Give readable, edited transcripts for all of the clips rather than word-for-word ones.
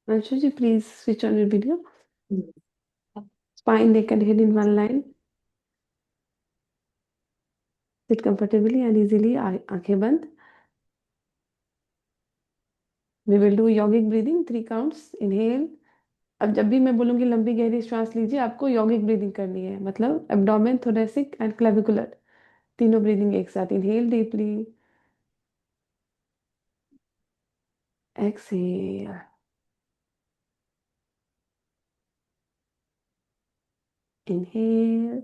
Anshuji, please switch on your video. Spine, neck, and head in one line. Sit comfortably and easily. आंखें बंद. We will do yogic breathing, 3 counts. Inhale. अब जब भी मैं बोलूंगी लंबी गहरी श्वास लीजिए, आपको यौगिक ब्रीदिंग करनी है, मतलब एब्डोमेन, थोरेसिक एंड क्लेविकुलर, तीनों ब्रीदिंग एक साथ. Inhale deeply, exhale, inhale,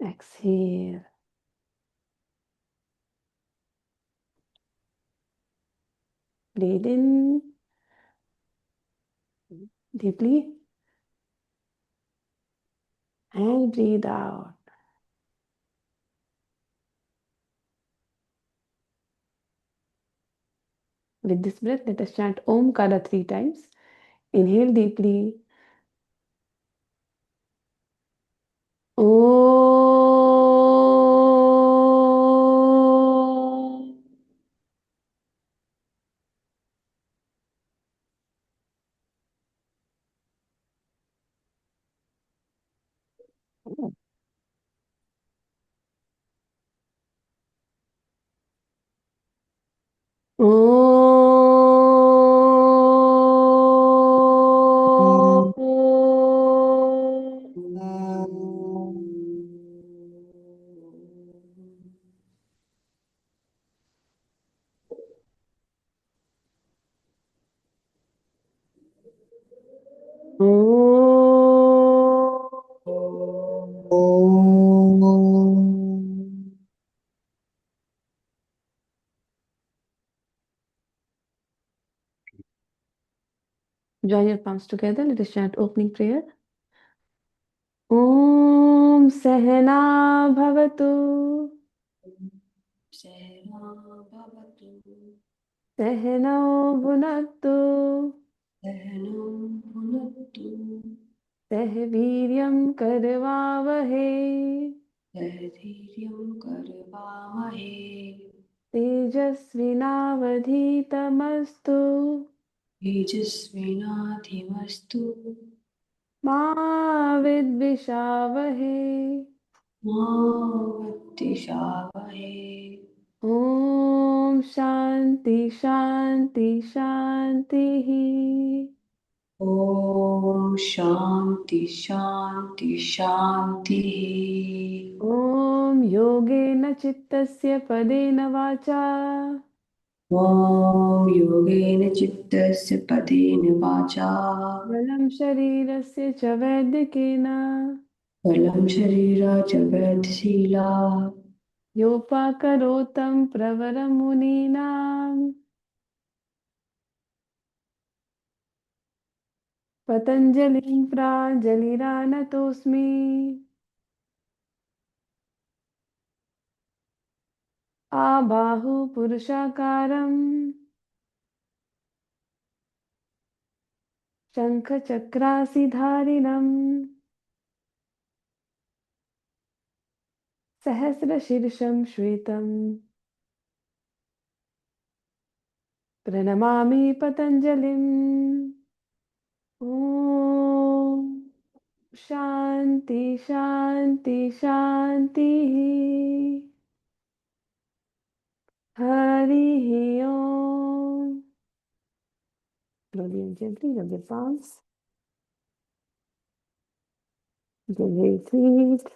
exhale. Breathe in deeply and breathe out. With this breath, let us chant Om Kara 3 times. Inhale deeply. Om. Join your palms together. Let us chant opening prayer. Om Sahana Bhavatu. सहना भवतु Sahano Bhunaktu. सहनौ भुनक्तु सह वीर्यं करवावहे. सह धीर्यं करवावहै तेजस्विनावधीतमस्तु. तेजस्विनाधिमस्तु मा विद्विषावहे. मा विद्विषावहै ओम शांति शांति शांति. ॐ शान्ति शान्ति शान्तिः ओम योगेन चित्तस्य पदेन वाचा ॐ योगेन चित्तस्य पदेन वाचा बलं शरीरस्य च वैद्यकेन बलं शरीरा च वैधशीला योपाकरोतं प्रवरं मुनीनां पतञ्जलिं प्राञ्जलिरानतोऽस्मि. आबाहु पुरुषाकारं शङ्खचक्रासिधारिणं सहस्रशीर्षं श्वेतं प्रणमामि पतञ्जलिम्. ॐ शान्ति शान्ति शान्तिः. हरिः ओम्. Slowly and gently rub your palms. Gently breathe.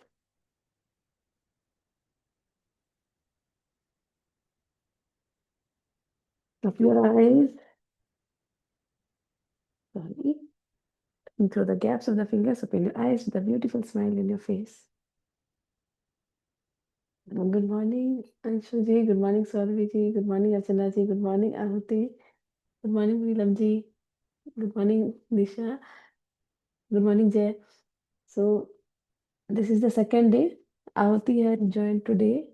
Open your eyes. Slowly. And through the gaps of the fingers, open your eyes with a beautiful smile in your face. Good morning, Anshu ji. Good morning, Sauravi ji. Good morning, Archana ji. Good morning, Ahuti. Good morning, Neelam ji. Good morning, Nisha. Good morning, Jay. So, this is the second day. Ahuti had joined today.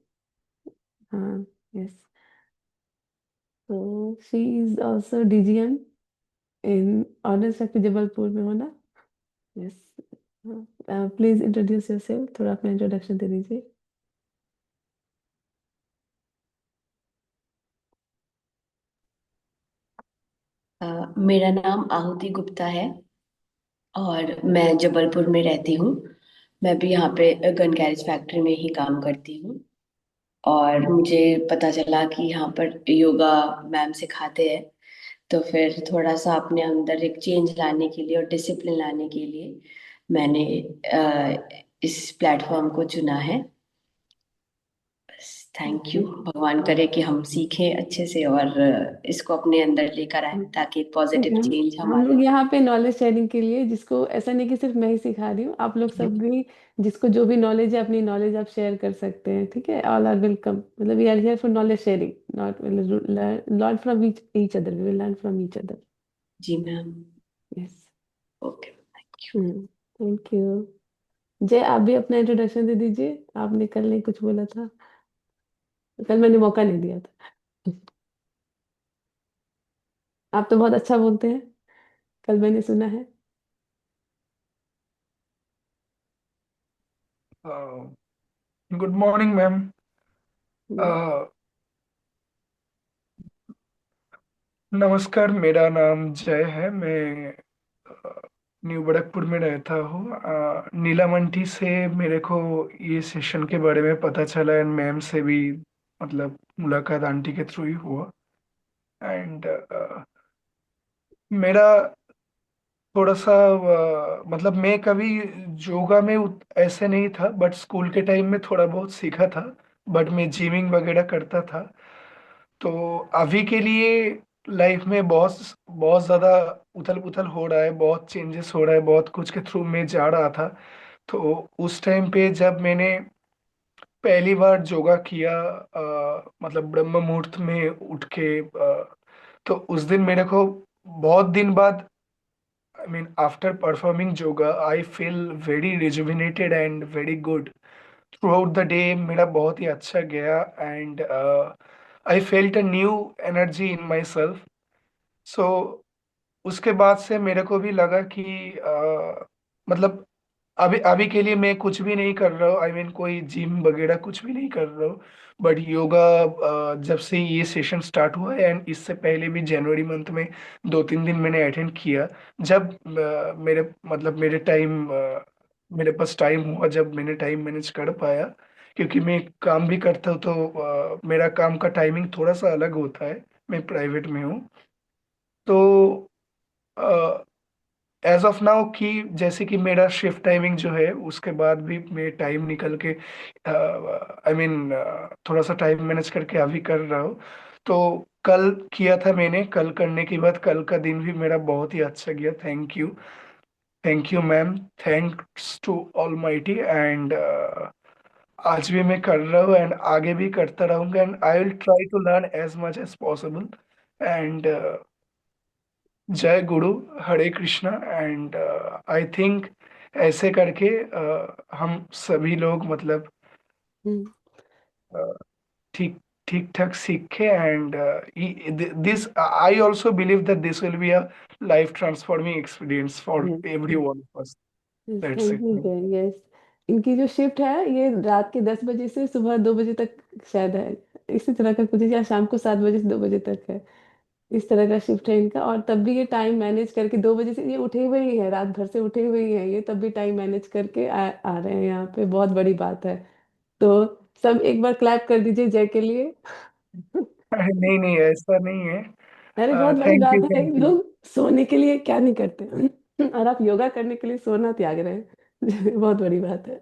Yes. So, she is also DGM in Honors Factory Jabalpur में हो ना? Yes. Please introduce yourself. थोड़ा अपना introduction दे दीजिए. मेरा नाम आहुति गुप्ता है और मैं जबलपुर में रहती हूँ। मैं भी यहाँ पे गन गैरेज फैक्ट्री में ही काम करती हूँ। और मुझे पता चला कि यहाँ पर योगा मैम सिखाते हैं, तो फिर थोड़ा सा अपने अंदर एक चेंज लाने के लिए और डिसिप्लिन लाने के लिए मैंने इस प्लेटफॉर्म को चुना है। बस थैंक यू। भगवान करे कि हम सीखें अच्छे से और इसको अपने अंदर लेकर आए ताकि ठीक पॉजिटिव है, चेंज हम हमारे। लोग यहाँ पे नॉलेज शेयरिंग के लिए, जिसको ऐसा नहीं कि सिर्फ मैं ही सिखा रही हूँ, आप लोग सब भी जिसको जो भी नॉलेज है अपनी नॉलेज आप शेयर कर सकते हैं। ठीक है, ऑल आर वेलकम। मतलब we are here for knowledge sharing, not learn from each other, we will learn from each other. जी ma'am. Yes. Okay, thank you. Thank you. Jay, आप भी अपना इंट्रोडक्शन दे दीजिए, आपने कल नहीं कुछ बोला था, कल मैंने मौका नहीं दिया था। आप तो बहुत अच्छा बोलते हैं, कल मैंने सुना है। Good morning ma'am. हम्म, नमस्कार, मेरा नाम जय है। मैं न्यू बड़कपुर में रहता हूँ। नीलम आंटी से मेरे को ये सेशन के बारे में पता चला एंड मैम से भी, मतलब मुलाकात आंटी के थ्रू ही हुआ। एंड मेरा थोड़ा सा मतलब मैं कभी योगा में ऐसे नहीं था, बट स्कूल के टाइम में थोड़ा बहुत सीखा था। बट मैं जिमिंग वगैरह करता था। तो अभी के लिए लाइफ में बहुत बहुत ज़्यादा उथल पुथल हो रहा है, बहुत चेंजेस हो रहा है, बहुत कुछ के थ्रू मैं जा रहा था। तो उस टाइम पे जब मैंने पहली बार योगा किया, मतलब ब्रह्म मुहूर्त में उठ के, तो उस दिन मेरे को बहुत दिन बाद, I mean after performing yoga, I feel very rejuvenated and very good. Throughout the day मेरा बहुत ही अच्छा गया and I felt a new energy in myself. So उसके बाद से मेरे को भी लगा कि मतलब अभी अभी के लिए मैं कुछ भी नहीं कर रहा हूँ, आई मीन कोई जिम वगैरह कुछ भी नहीं कर रहा हूँ। बट योगा जब से ये सेशन स्टार्ट हुआ है एंड इससे पहले भी जनवरी मंथ में 2-3 दिन मैंने अटेंड किया। जब मेरे मतलब मेरे पास टाइम हुआ, जब मैंने टाइम मैनेज कर पाया, क्योंकि मैं काम भी करता हूँ, तो मेरा काम का टाइमिंग थोड़ा सा अलग होता है। मैं प्राइवेट में हूँ। तो एज ऑफ नाउ कि जैसे कि मेरा शिफ्ट टाइमिंग जो है, उसके बाद भी मैं टाइम निकल के, आई मीन थोड़ा सा टाइम मैनेज करके अभी कर रहा हूँ। तो कल किया था मैंने, कल करने के बाद कल का दिन भी मेरा बहुत ही अच्छा गया। Thank you ma'am. Thanks to almighty and आज भी मैं कर रहा हूँ एंड आगे भी करता रहूंगा and I will try to learn as much as possible. And जय गुरु, Hare Krishna. And I think ऐसे करके हम सभी लोग मतलब हम्म, uh, ठीक ठीक ठाक सीखे and this I also believe that this will be a life transforming experience for yes, every one of us. That's thank it. You जय। यस, इनकी जो शिफ्ट है ये रात के 10 बजे से सुबह 2 बजे तक शायद है, इसी तरह का कुछ है, या शाम को 7 बजे से 2 बजे तक है। इस तरह का शिफ्ट है इनका, और तब भी ये टाइम मैनेज करके 2 बजे से ये उठे हुए ही हैं, रात भर से उठे हुए ही हैं ये, तब भी टाइम मैनेज करके आ रहे हैं यहाँ पे, बहुत बड़ी बात है। तो सब एक बार क्लैप कर दीजिए जय के लिए। अरे नहीं नहीं, ऐसा नहीं है। अरे बहुत बड़ी थैंक यू, बात है, थैंक यू। लोग सोने के लिए क्या नहीं करते और आप योगा करने के लिए सोना त्याग रहे हैं बहुत बड़ी बात है।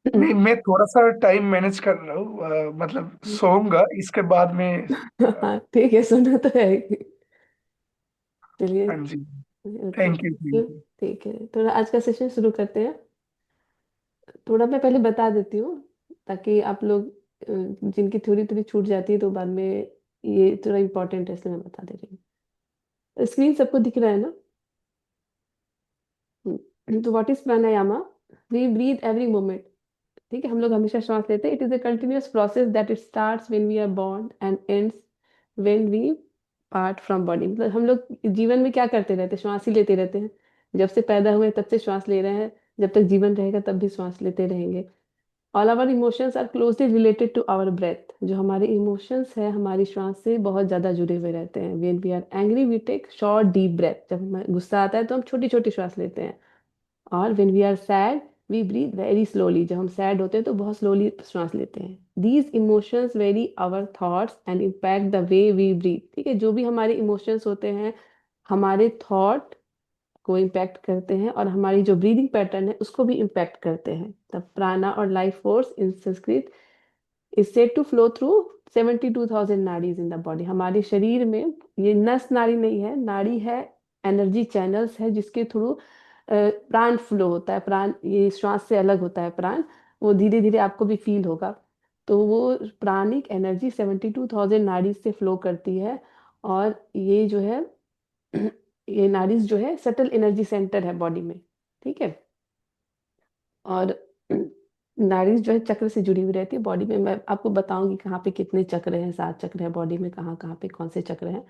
नहीं, मैं थोड़ा सा टाइम मैनेज कर रहा हूँ, मतलब सोऊंगा इसके बाद में। हाँ ठीक है, सोना तो है ही। चलिए, हाँ जी। Okay thank you, thank you. Thank you. ठीक है, तो आज का सेशन शुरू करते हैं। थोड़ा मैं पहले बता देती हूँ, ताकि आप लोग जिनकी थोड़ी थोड़ी छूट जाती है तो बाद में, ये थोड़ा इम्पोर्टेंट है इसलिए मैं बता दे रही हूँ। स्क्रीन सबको दिख रहा है ना? तो what is pranayama? We breathe every moment. ठीक है, हम लोग हमेशा श्वास लेते हैं। It is a continuous process that it starts when we are born and ends when we part from body. मतलब हम लोग जीवन में क्या करते रहते हैं? श्वास ही लेते रहते हैं। जब से पैदा हुए तब से श्वास ले रहे हैं, जब तक जीवन रहेगा तब भी श्वास लेते रहेंगे। All our emotions are closely related to our breath. जो हमारे इमोशंस है हमारी श्वास से बहुत ज्यादा जुड़े हुए रहते हैं। When we are angry we take short deep breath. जब हमें गुस्सा आता है तो हम छोटी छोटी श्वास लेते हैं। और when we are sad we breathe very slowly. जब हम सैड होते हैं तो बहुत स्लोली श्वास लेते हैं। These emotions vary our thoughts and impact the way we breathe. ठीक है, जो भी हमारे इमोशंस होते हैं हमारे थॉट को इम्पैक्ट करते हैं और हमारी जो ब्रीदिंग पैटर्न है उसको भी इम्पैक्ट करते हैं। The prana or life force in Sanskrit is said to flow through 72,000 nadis in the body. हमारे शरीर में ये नस नाड़ी नहीं है, नाड़ी है, एनर्जी चैनल्स है जिसके थ्रू प्राण फ्लो होता है। प्राण ये श्वास से अलग होता है प्राण, वो धीरे धीरे आपको भी फील होगा। तो वो प्राणिक एनर्जी 72,000 नाड़ी से फ्लो करती है। और ये जो है ये नाड़ीज जो है सटल एनर्जी सेंटर है बॉडी में। ठीक है, और नाड़ीज जो है चक्र से जुड़ी हुई रहती है बॉडी में। मैं आपको बताऊंगी कहाँ पे कितने चक्र हैं, 7 चक्र हैं बॉडी में, कहाँ कहाँ पे कौन से चक्र हैं।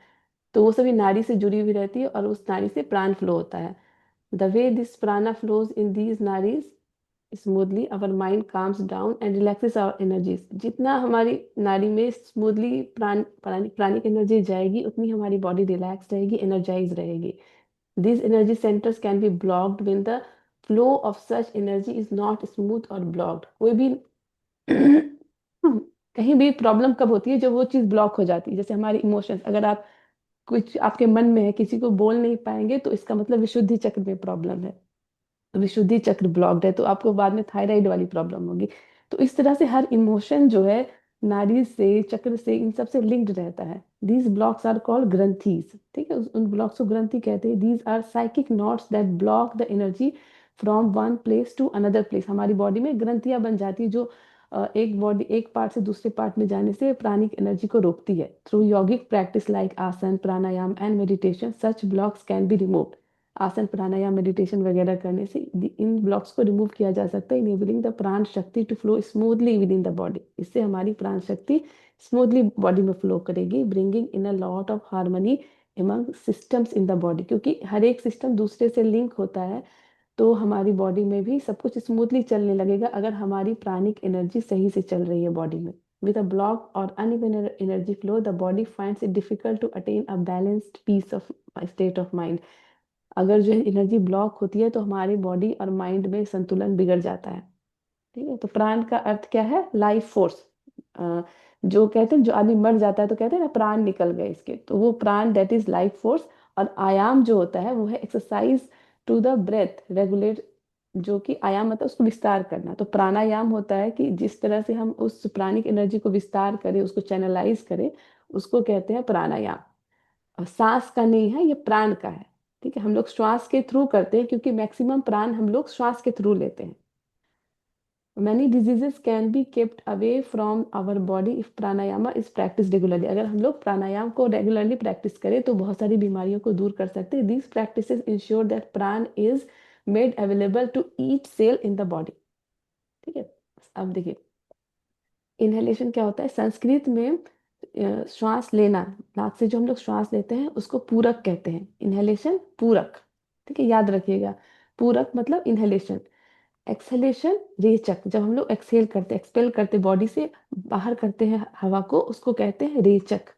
तो वो सभी नाड़ी से जुड़ी हुई रहती है और उस नाड़ी से प्राण फ्लो होता है। The way this prana flows in these nadis smoothly our mind calms down and relaxes our energies. जितना हमारी नाड़ी में स्मूथली प्राणिक एनर्जी जाएगी उतनी हमारी बॉडी रिलैक्स रहेगी, एनर्जाइज रहेगी। These energy centers can be blocked when the flow of such energy is not smooth or blocked। कोई भी कहीं भी प्रॉब्लम कब होती है, जब वो चीज ब्लॉक हो जाती है। जैसे हमारी इमोशंस, अगर आप कुछ आपके मन में है किसी को बोल नहीं पाएंगे तो इसका मतलब विशुद्धि चक्र में प्रॉब्लम है। तो विशुद्धि चक्र ब्लॉक्ड है तो आपको बाद में थायराइड वाली प्रॉब्लम होगी। तो इस तरह से हर इमोशन जो है नाड़ी से, चक्र से, इन सब से लिंक्ड रहता है। These blocks are called granthis. ठीक है, उन ब्लॉक्स को ग्रंथि कहते हैं। These are psychic knots that block the energy from one place to another place. हमारी बॉडी में ग्रंथियां बन जाती है जो एक पार्ट से दूसरे पार्ट में जाने से प्राणिक एनर्जी को रोकती है। Through yogic practice like asana, pranayama and meditation such blocks can be removed. Asana, pranayama, meditation वगैरह करने से इन ब्लॉक्स को रिमूव किया जा सकता है। Enabling the prana shakti to flow smoothly within the body. इससे हमारी प्राण शक्ति स्मूथली बॉडी में फ्लो करेगी, bringing in a lot of harmony among systems in the body. क्योंकि हर एक सिस्टम दूसरे से लिंक होता है तो हमारी बॉडी में भी सब कुछ स्मूथली चलने लगेगा अगर हमारी प्राणिक एनर्जी सही से चल रही है बॉडी में। With a block or uneven energy flow, the body finds it difficult to attain a balanced peace of state of mind। अगर जो है एनर्जी ब्लॉक होती है तो हमारी बॉडी और माइंड में संतुलन बिगड़ जाता है। ठीक है, तो प्राण का अर्थ क्या है? Life force. जो कहते हैं, जो आदमी मर जाता है तो कहते हैं ना प्राण निकल गए इसके, तो वो प्राण दैट इज लाइफ फोर्स। और आयाम जो होता है वो है exercise to the breath regulate. जो कि आयाम मतलब उसको विस्तार करना। तो प्राणायाम होता है कि जिस तरह से हम उस प्राणिक एनर्जी को विस्तार करें, उसको चैनलाइज करें, उसको कहते हैं प्राणायाम। और सांस का नहीं है, ये प्राण का है। ठीक है, हम लोग श्वास के थ्रू करते हैं क्योंकि मैक्सिमम प्राण हम लोग श्वास के थ्रू लेते हैं। Many diseases can be kept away from our body if pranayama is practiced regularly। अगर हम लोग प्राणायाम को रेगुलरली प्रैक्टिस करें तो बहुत सारी बीमारियों को दूर कर सकते हैं। These practices ensure that प्राण is made available to each cell in the body। ठीक है, अब देखिए इनहेलेशन क्या होता है। संस्कृत में श्वास लेना, नाक से जो हम लोग श्वास लेते हैं उसको पूरक कहते हैं। इनहेलेशन पूरक। ठीक है, याद रखिएगा, पूरक मतलब इनहेलेशन। एक्सहेलेशन रेचक। जब हम लोग एक्सहेल करते, एक्सपेल करते, बॉडी से बाहर करते हैं हवा को, उसको कहते हैं रेचक।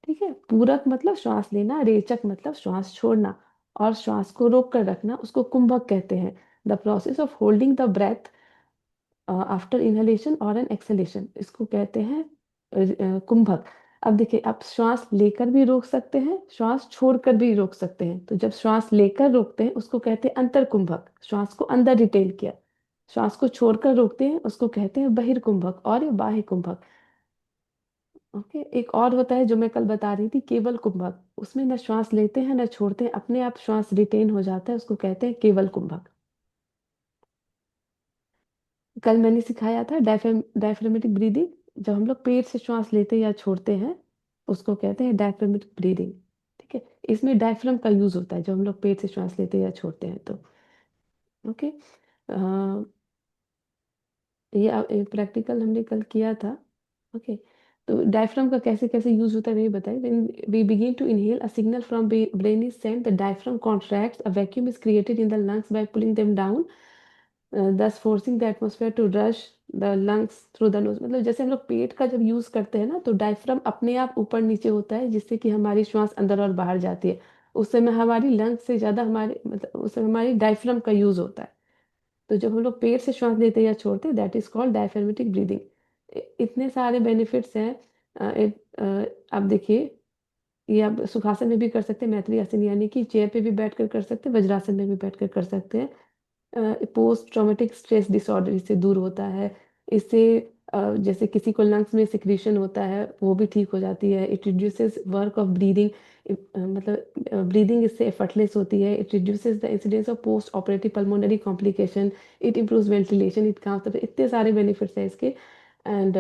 ठीक है, पूरक मतलब श्वास लेना, रेचक मतलब श्वास छोड़ना, और श्वास को रोक कर रखना उसको कुंभक कहते हैं। The process of holding the breath after inhalation और एन एक्सहेलेशन, इसको कहते हैं कुंभक। अब देखिए, आप श्वास लेकर भी रोक सकते हैं, श्वास छोड़कर भी रोक सकते हैं। तो जब श्वास लेकर रोकते हैं उसको कहते हैं अंतर कुंभक, श्वास को अंदर रिटेन किया। श्वास को छोड़कर रोकते हैं उसको कहते हैं बहिर्कुंभक और ये बाह्य कुंभक। ओके, एक और होता है जो मैं कल बता रही थी, केवल कुंभक। उसमें न श्वास लेते हैं न छोड़ते हैं, अपने आप श्वास रिटेन हो जाता है, उसको कहते हैं केवल कुंभक। कल मैंने सिखाया था डायफ्रामेटिक ब्रीदिंग। जब हम लोग पेट से श्वास लेते हैं या छोड़ते हैं उसको कहते हैं डायफ्रामेटिक ब्रीदिंग। ठीक है, इसमें डायफ्राम का यूज होता है जब हम लोग पेट से श्वास लेते हैं या छोड़ते हैं तो। ओके, ये प्रैक्टिकल हमने कल किया था। ओके, तो डायफ्राम का कैसे कैसे यूज होता है वही बताइए। When we begin to inhale a signal from brain is sent, the diaphragm contracts, a vacuum is created in the lungs by pulling them down. Thus forcing the atmosphere to rush the lungs through the nose. मतलब जैसे हम लोग पेट का जब use करते हैं ना, तो डायफ्राम अपने आप ऊपर नीचे होता है, जिससे कि हमारी श्वास अंदर और बाहर जाती है। उस समय हमारी लंग्स से ज्यादा हमारे मतलब उस समय हमारी डायफ्राम का यूज होता है। तो जब हम लोग पेट से श्वास लेते हैं या छोड़ते हैं, that is called diaphragmatic breathing. इतने सारे बेनिफिट्स हैं। आप देखिए, ये आप सुखासन में भी कर सकते हैं, मैत्री आसन यानी कि चेयर पे भी बैठकर कर सकते हैं, वज्रासन में भी बैठकर कर सकते हैं। पोस्ट ट्रॉमेटिक स्ट्रेस डिसऑर्डर इससे दूर होता है। इससे जैसे किसी को लंग्स में सिक्रीशन होता है, वो भी ठीक हो जाती है। It reduces work of breathing, मतलब ब्रीदिंग इससे एफर्टलेस होती है। It reduces the incidence of post operative pulmonary complication. It improves ventilation, it counts, इतने सारे बेनिफिट्स हैं इसके। एंड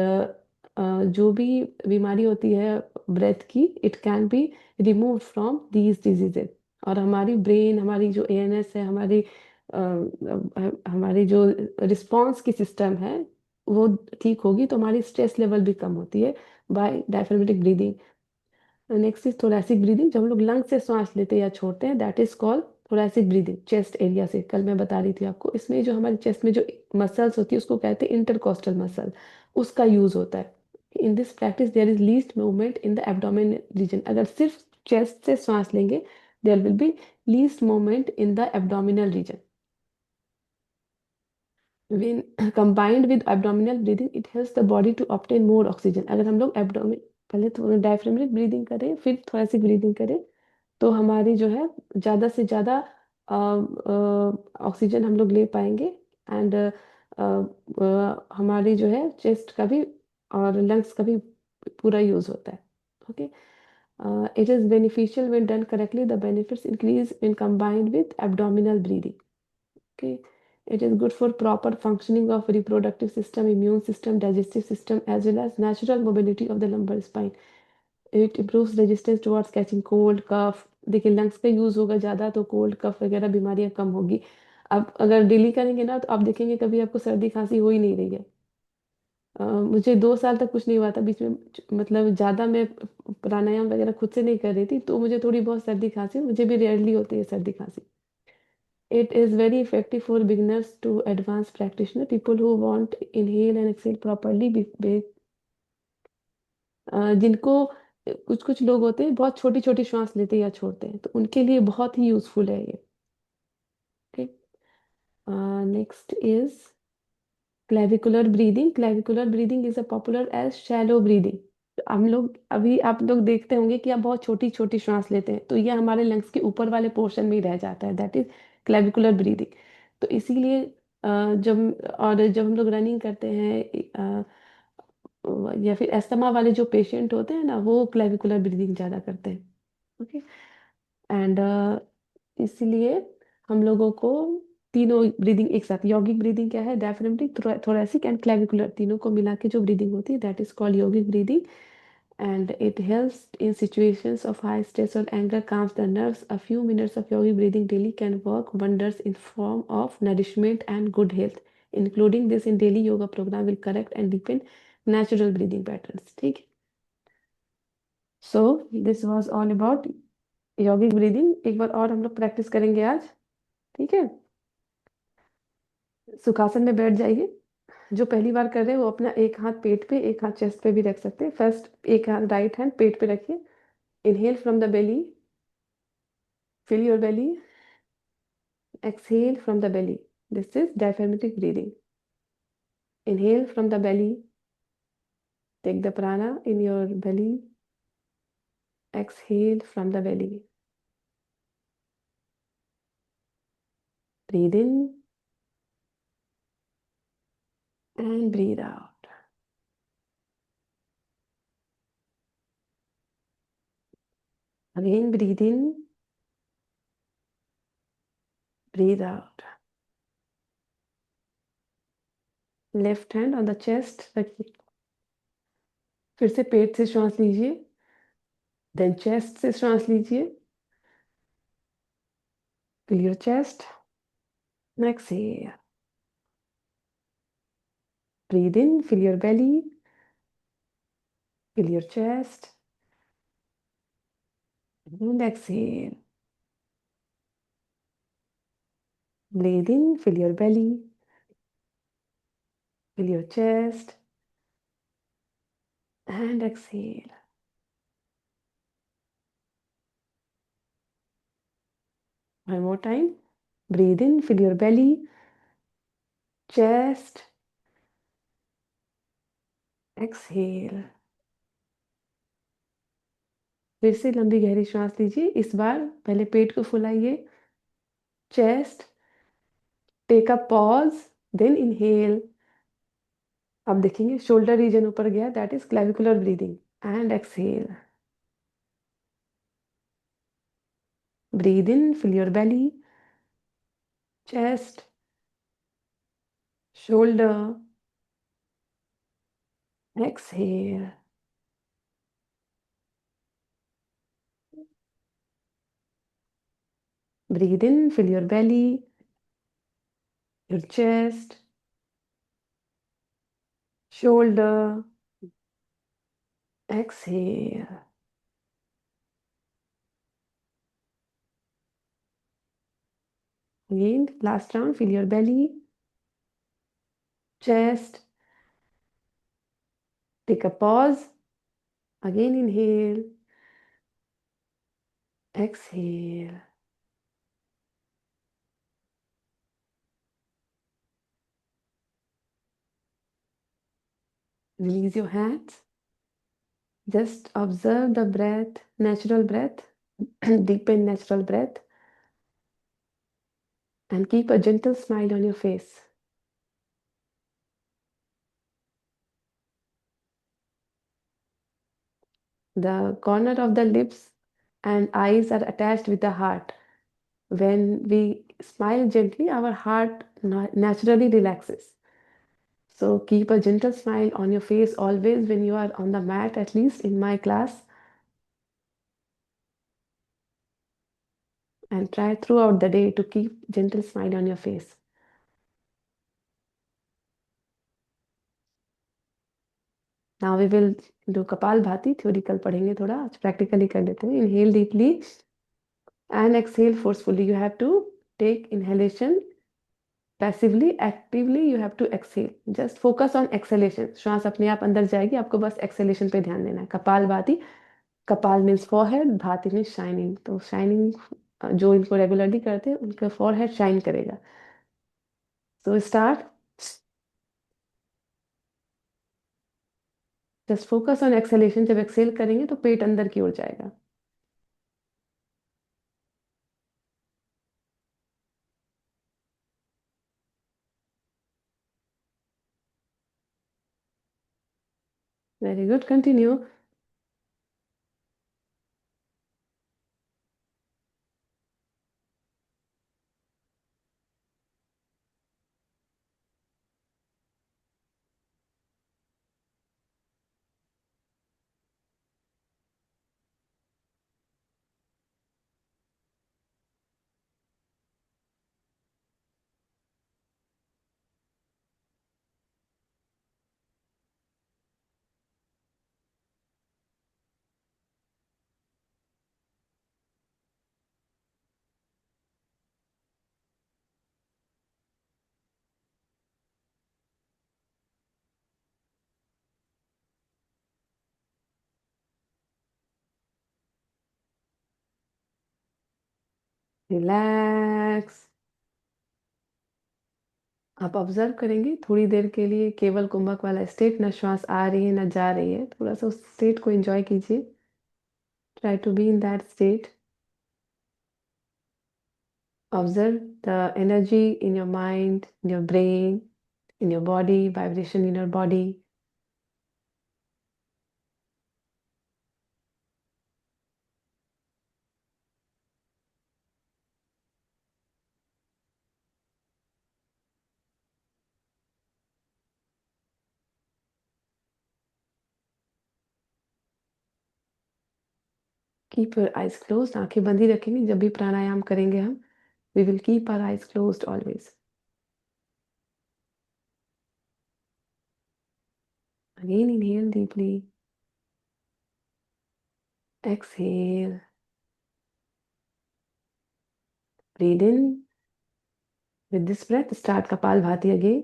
जो भी बीमारी होती है ब्रेथ की, it can be remove from these diseases. और हमारी ब्रेन, हमारी जो एएनएस है, हमारी जो रिस्पॉन्स की सिस्टम है, वो ठीक होगी, तो हमारी स्ट्रेस लेवल भी कम होती है by diaphragmatic breathing. Next is thoracic breathing. जब हम लोग लंग से सांस लेते हैं या छोड़ते हैं, that is called thoracic breathing. Chest area से कल मैं बता रही थी आपको, इसमें जो हमारे चेस्ट में जो मसल्स होती है, उसको कहते हैं इंटरकॉस्टल मसल, उसका यूज होता है। In this practice there is least movement in the abdomen region. अगर सिर्फ चेस्ट से सांस लेंगे, there will be least movement in the abdominal region. when combined with abdominal breathing, it helps the body to obtain more oxygen। अगर हम लोग abdomen, पहले तो डायफ्रामेटिक ब्रीदिंग करें, फिर थोरैसिक ब्रीदिंग करें, तो हमारी जो है ज़्यादा से ज़्यादा ऑक्सीजन हम लोग ले पाएंगे। एंड हमारी जो है चेस्ट का भी और लंग्स का भी पूरा यूज़ होता है। Okay, it is beneficial when done correctly. The benefits increase when combined with abdominal breathing. Okay, it is good for proper functioning of reproductive system, immune system, digestive system, as well as natural mobility of the lumbar spine. It improves resistance towards catching cold, cough। देखिए, lungs का use होगा ज्यादा, तो cold कफ वगैरह बीमारियां कम होगी। अब अगर डेली करेंगे ना, तो आप देखेंगे कभी आपको सर्दी खांसी हो ही नहीं रही है। मुझे 2 साल तक कुछ नहीं हुआ था बीच में, मतलब ज्यादा मैं प्राणायाम वगैरह खुद से नहीं कर रही थी, तो मुझे थोड़ी बहुत सर्दी खांसी, मुझे भी रेयरली होती है सर्दी खांसी। It is very effective for beginners to advanced practitioner, people who want inhale and exhale properly। जिनको कुछ कुछ लोग होते हैं बहुत छोटी छोटी श्वास लेते हैं या छोड़ते हैं, तो उनके लिए बहुत ही यूजफुल है ये। ठीक। Next is clavicular breathing. Clavicular breathing is a popular as shallow breathing. हम लोग अभी आप लोग देखते होंगे कि आप बहुत छोटी छोटी श्वास लेते हैं, तो ये हमारे लंग्स के ऊपर वाले पोर्शन में ही रह जाता है, दैट इज क्लेविकुलर ब्रीदिंग। तो इसीलिए जब हम लोग रनिंग करते हैं, या फिर अस्थमा वाले जो पेशेंट होते हैं ना, वो क्लेविकुलर ब्रीदिंग ज़्यादा करते हैं। ओके। एंड इसलिए हम लोगों को तीनों ब्रीदिंग एक साथ, यौगिक ब्रीदिंग क्या है, डायफ्रामेटिक, थोरैसिक एंड क्लेविकुलर, तीनों को मिला के जो ब्रीदिंग होती है, दैट इज कॉल्ड यौगिक breathing. And it helps in situations of high stress or anger, calms the nerves. A few minutes of yogic breathing daily can work wonders in form of nourishment and good health। Including this in daily yoga program will correct and deepen natural breathing patterns। ठीक। So this was all about yogic breathing। एक बार और हम लोग practice करेंगे आज। ठीक है, सुखासन में बैठ जाइए। जो पहली बार कर रहे हैं वो अपना एक हाथ पेट पे, एक हाथ चेस्ट पे भी रख सकते हैं। फर्स्ट एक हाथ राइट हैंड पेट पे रखिए। Inhale from the belly, fill your belly, exhale from the belly। This is diaphragmatic breathing। Inhale from the belly, take the prana in your belly, exhale from the belly, breathe in and breathe out। Again breathe in, breathe out। Left hand on the chest रखिए, फिर से पेट से श्वास लीजिए, then chest से श्वास लीजिए, fill your chest, exhale, breathe in, fill your belly, fill your chest, and exhale, breathe in, fill your belly, Fill your chest and exhale. One more time. Breathe in, fill your belly, chest, exhale. फिर से लंबी गहरी श्वास लीजिए। इस बार पहले पेट को फुलाइए, chest, take a pause, then inhale. अब देखेंगे शोल्डर रीजन ऊपर गया, that is clavicular breathing, and exhale. Breathe in, fill your belly, chest, shoulder, exhale. Breathe in, fill your belly, your chest, shoulder, exhale. Again, last round, fill your belly, chest, take a pause, again inhale, exhale. Release your hands. Just observe the breath, natural breath, deepen natural breath, and keep a gentle smile on your face. The corner of the lips and eyes are attached with the heart. When we smile gently, our heart naturally relaxes. So keep a gentle smile on your face always when you are on the mat, at least in my class. And try throughout the day to keep gentle smile on your face. Now we will do Kapalbhati. Theoretical पढ़ेंगे थोड़ा, आज practically कर लेते हैं. Inhale deeply and exhale forcefully. You have to take inhalation passively, actively you have to exhale. Just focus on exhalation. श्वास अपने आप अंदर जाएगी, आपको बस exhalation पे ध्यान देना है. कपालभाति, कपाल मीन्स forehead, भाति मीन्स shining. तो shining जो इनको रेगुलरली करते हैं उनका forehead शाइन करेगा. So start. Just focus on exhalation. जब exhale करेंगे तो पेट अंदर की ओर जाएगा. Very good. Continue. Relax. आप ऑब्जर्व करेंगे थोड़ी देर के लिए केवल कुंभक वाला स्टेट, न श्वास आ रही है न जा रही है. थोड़ा सा उस स्टेट को एंजॉय कीजिए. Try to be in that state. Observe the energy in your mind, in your brain, in your body, vibration in your body. Keep your eyes closed. आंखें बंद ही रखेंगे जब भी प्राणायाम करेंगे हम. We will keep our eyes closed always. Again, inhale deeply. Exhale. Breathe in. With this breath, start Kapalbhati again.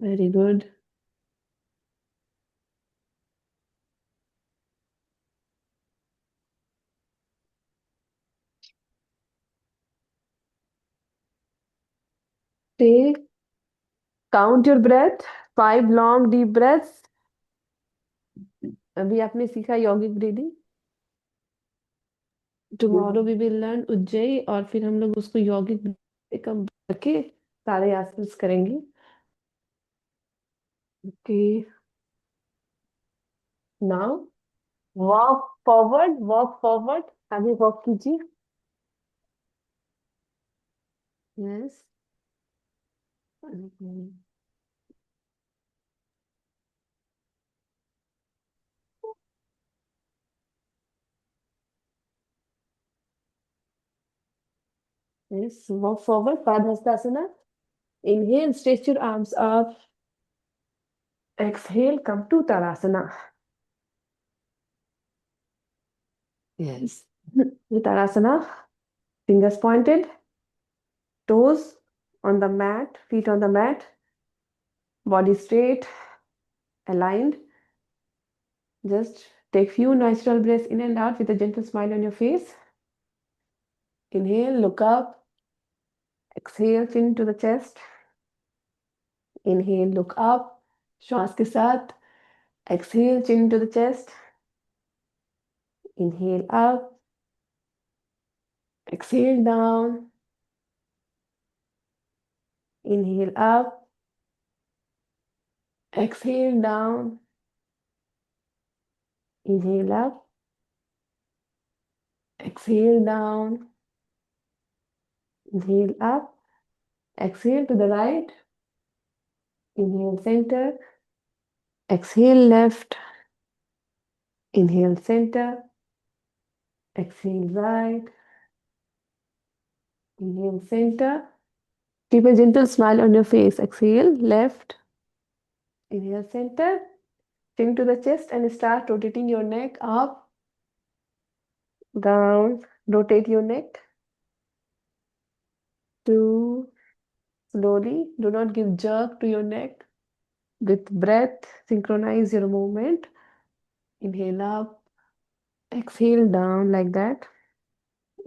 Very good. Take, count your breath, 5 long deep breaths. अभी आपने सीखा यौगिक breathing. Tomorrow we will learn Ujjayi, और फिर हम लोग उसको यौगिक कम करके सारे आसन्स करेंगे. ओके, नाउ वॉक फॉरवर्ड, आगे वॉक कीजिए. Yes. Yes, walk forward, padahastasana. Inhale, stretch your arms up. Exhale, come to Tadasana. Yes. Tadasana, fingers pointed, toes on the mat, feet on the mat, body straight, aligned. Just take few natural breaths in and out with a gentle smile on your face. Inhale, look up. Exhale, chin to the chest. Inhale, look up. श्वास के साथ. Exhale, chin to the chest. Inhale up. Exhale down. Inhale up. Exhale down. Inhale up. Exhale down. Inhale up. Exhale to the right. Inhale center. Exhale left. Inhale center. Exhale right. Inhale center. Keep a gentle smile on your face. Exhale left. Inhale center. Chin to the chest and start rotating your neck up, down. Rotate your neck. 2. Slowly. Do not give jerk to your neck. With breath, synchronize your movement. Inhale up. Exhale down like that.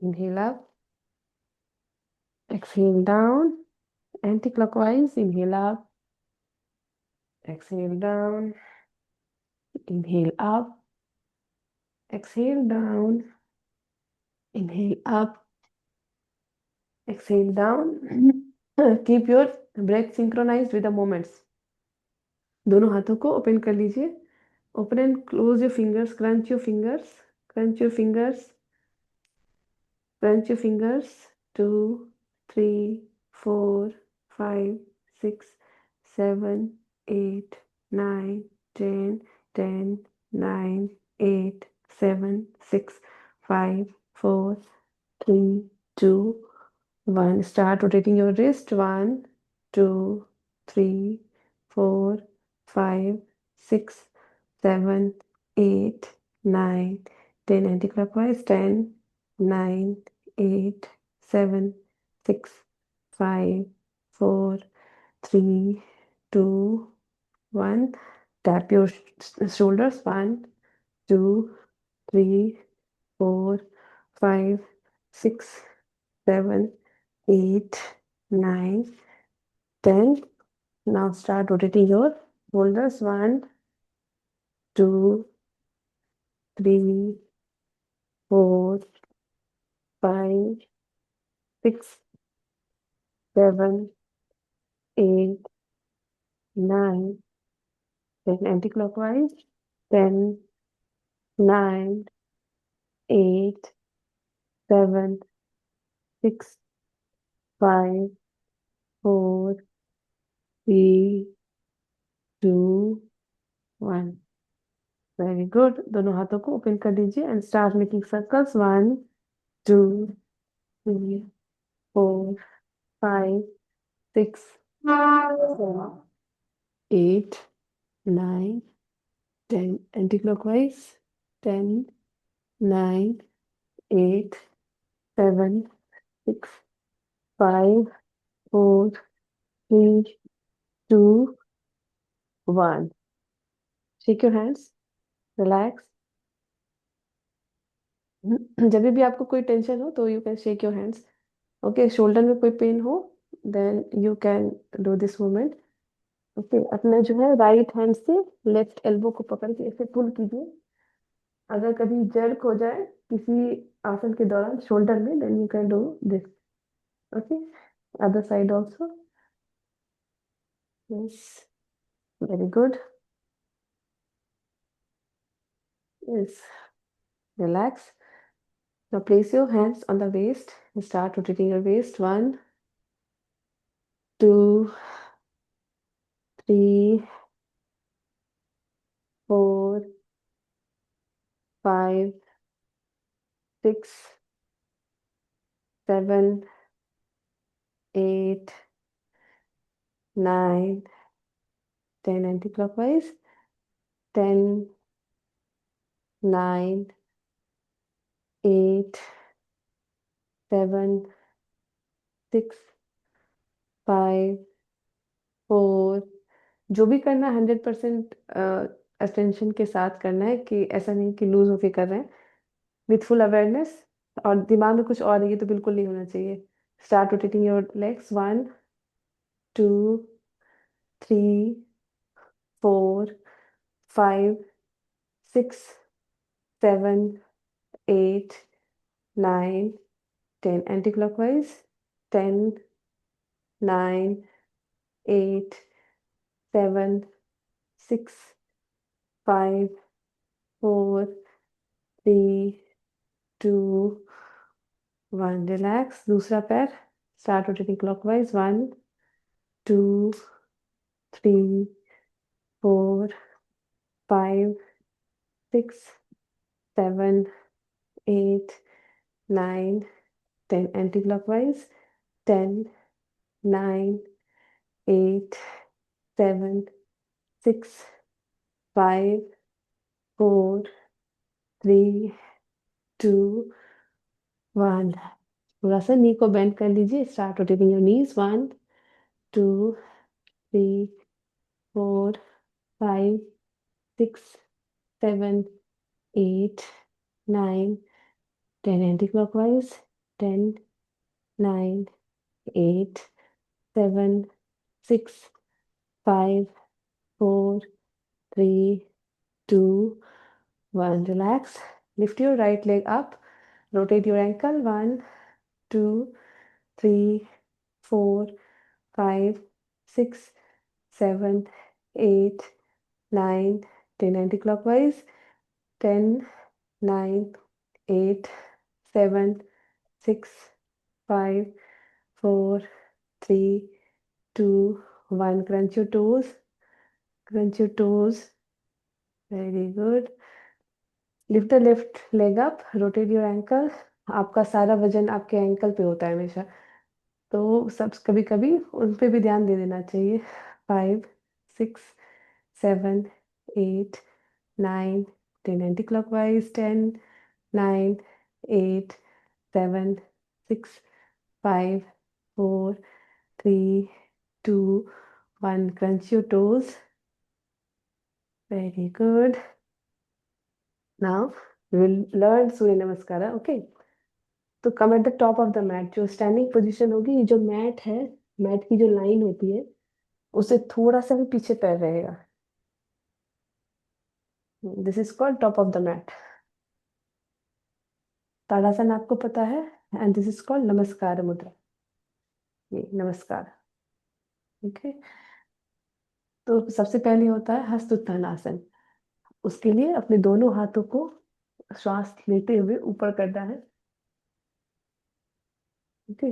Inhale up. Exhale down. Anti-clockwise. Inhale up. Exhale down. Inhale up. Exhale down. Inhale up. Exhale down. Keep your breath synchronized with the moments. दोनों हाथों को open कर लीजिए. Open and close your fingers. Crunch your fingers. Crunch your fingers. Crunch your fingers. 2, 3, 4, 5, 6, 7, 8, 9, 10, 10, 9, 8, 7, 6, 5, 4, 3, 2, 1. Start rotating your wrist. 1, 2, 3, 4, 5, 6, 7, 8, 9, 10. Anti-clockwise. 10, 9, 8, 7, 6, 5, 4, 3, 2, 1. Tap your shoulders. 1, 2, 3, 4, 5, 6, 7, 8, 9, 10. Now start rotating your shoulders. 1, 2, 3, 4, 5, 6, 7, 8, 9, 10. Anti-clockwise. 10, 9, 8, 7, 6, 5, 4, 3, 2, 1. Very good. दोनों हाथों को open कर दीजिए and start making circles. 1, 2, 3, 4, 5, 6, 7, 8, 9, 10. Anti-clockwise. 10, 9, 8, 7, 6, 5, 4, 3, 2, one. Shake your hands, relax. जब भी आपको कोई tension हो तो you can shake your hands. Okay, shoulder में कोई पेन हो then you can do this movement. Okay, अपने जो है राइट हैंड से लेफ्ट एल्बो को पकड़ के ऐसे पुल कीजिए। अगर कभी जर्क हो जाए किसी आसन के दौरान शोल्डर में then you can do this. Okay, other side also. Yes, very good. Yes, relax. Now place your hands on the waist and start rotating your waist. One, two, three, four, five, six, seven, eight, nine, 10 anti-clockwise. 10, 9, 8, 7, 6, 5, 4। जो भी करना है 100% attention के साथ करना है, कि ऐसा नहीं कि लूज होके कर रहे हैं, विथ फुल अवेयरनेस। और दिमाग में कुछ और है ये तो बिल्कुल नहीं होना चाहिए। Start rotating your legs. One, two, three, four, five, six, seven, eight, nine, 10 anticlockwise. 10, 9, 8, 7, 6, 5, 4, 3, 2, 1। Relax. दूसरा पैर start rotating clockwise. One, two, three, four, five, six, seven, eight, nine, 10 anticlockwise. 10, 9, 8, 7, 6, 5, 4, 3, 2, 1। थोड़ा सा नी को बेंड कर लीजिए। Start rotating your knees. One, two, three, four, five, six, seven, eight, nine, 10 anticlockwise. 10, 9, 8, 7, 6, 5, 4, 3, 2, 1। Relax. Lift your right leg up. Rotate your ankle. One, two, three, four, five, six, seven, eight, nine, 10 anti-clockwise. 10, 9, 8, 7, 6, 5, 4, 3, 2, 1। Crunch your toes. Crunch your toes. Very good. Lift the left leg up, rotate your ankle. आपका सारा वजन आपके ankle पे होता है हमेशा, तो सब कभी कभी उन पे भी ध्यान दे देना चाहिए। 5, 6, 7, 8, 9, 10 anticlockwise. 10, 9, 8, 7, 6, 5, 4, 3, 2, 1। Crunch your toes. Very good. Now we will learn surya namaskar. Okay, तो come at the top of the mat. जो स्टैंडिंग पोजीशन होगी, ये जो मैट है, मैट की जो लाइन होती है उससे थोड़ा सा भी पीछे पैर रहेगा। This is called top of the mat. Tadasana आपको पता है, एंड दिस इज कॉल्ड नमस्कार मुद्रा। ये नमस्कार। ओके, तो सबसे पहले होता है हस्त उत्थानासन। उसके लिए अपने दोनों हाथों को श्वास लेते हुए ऊपर करना है। ओके,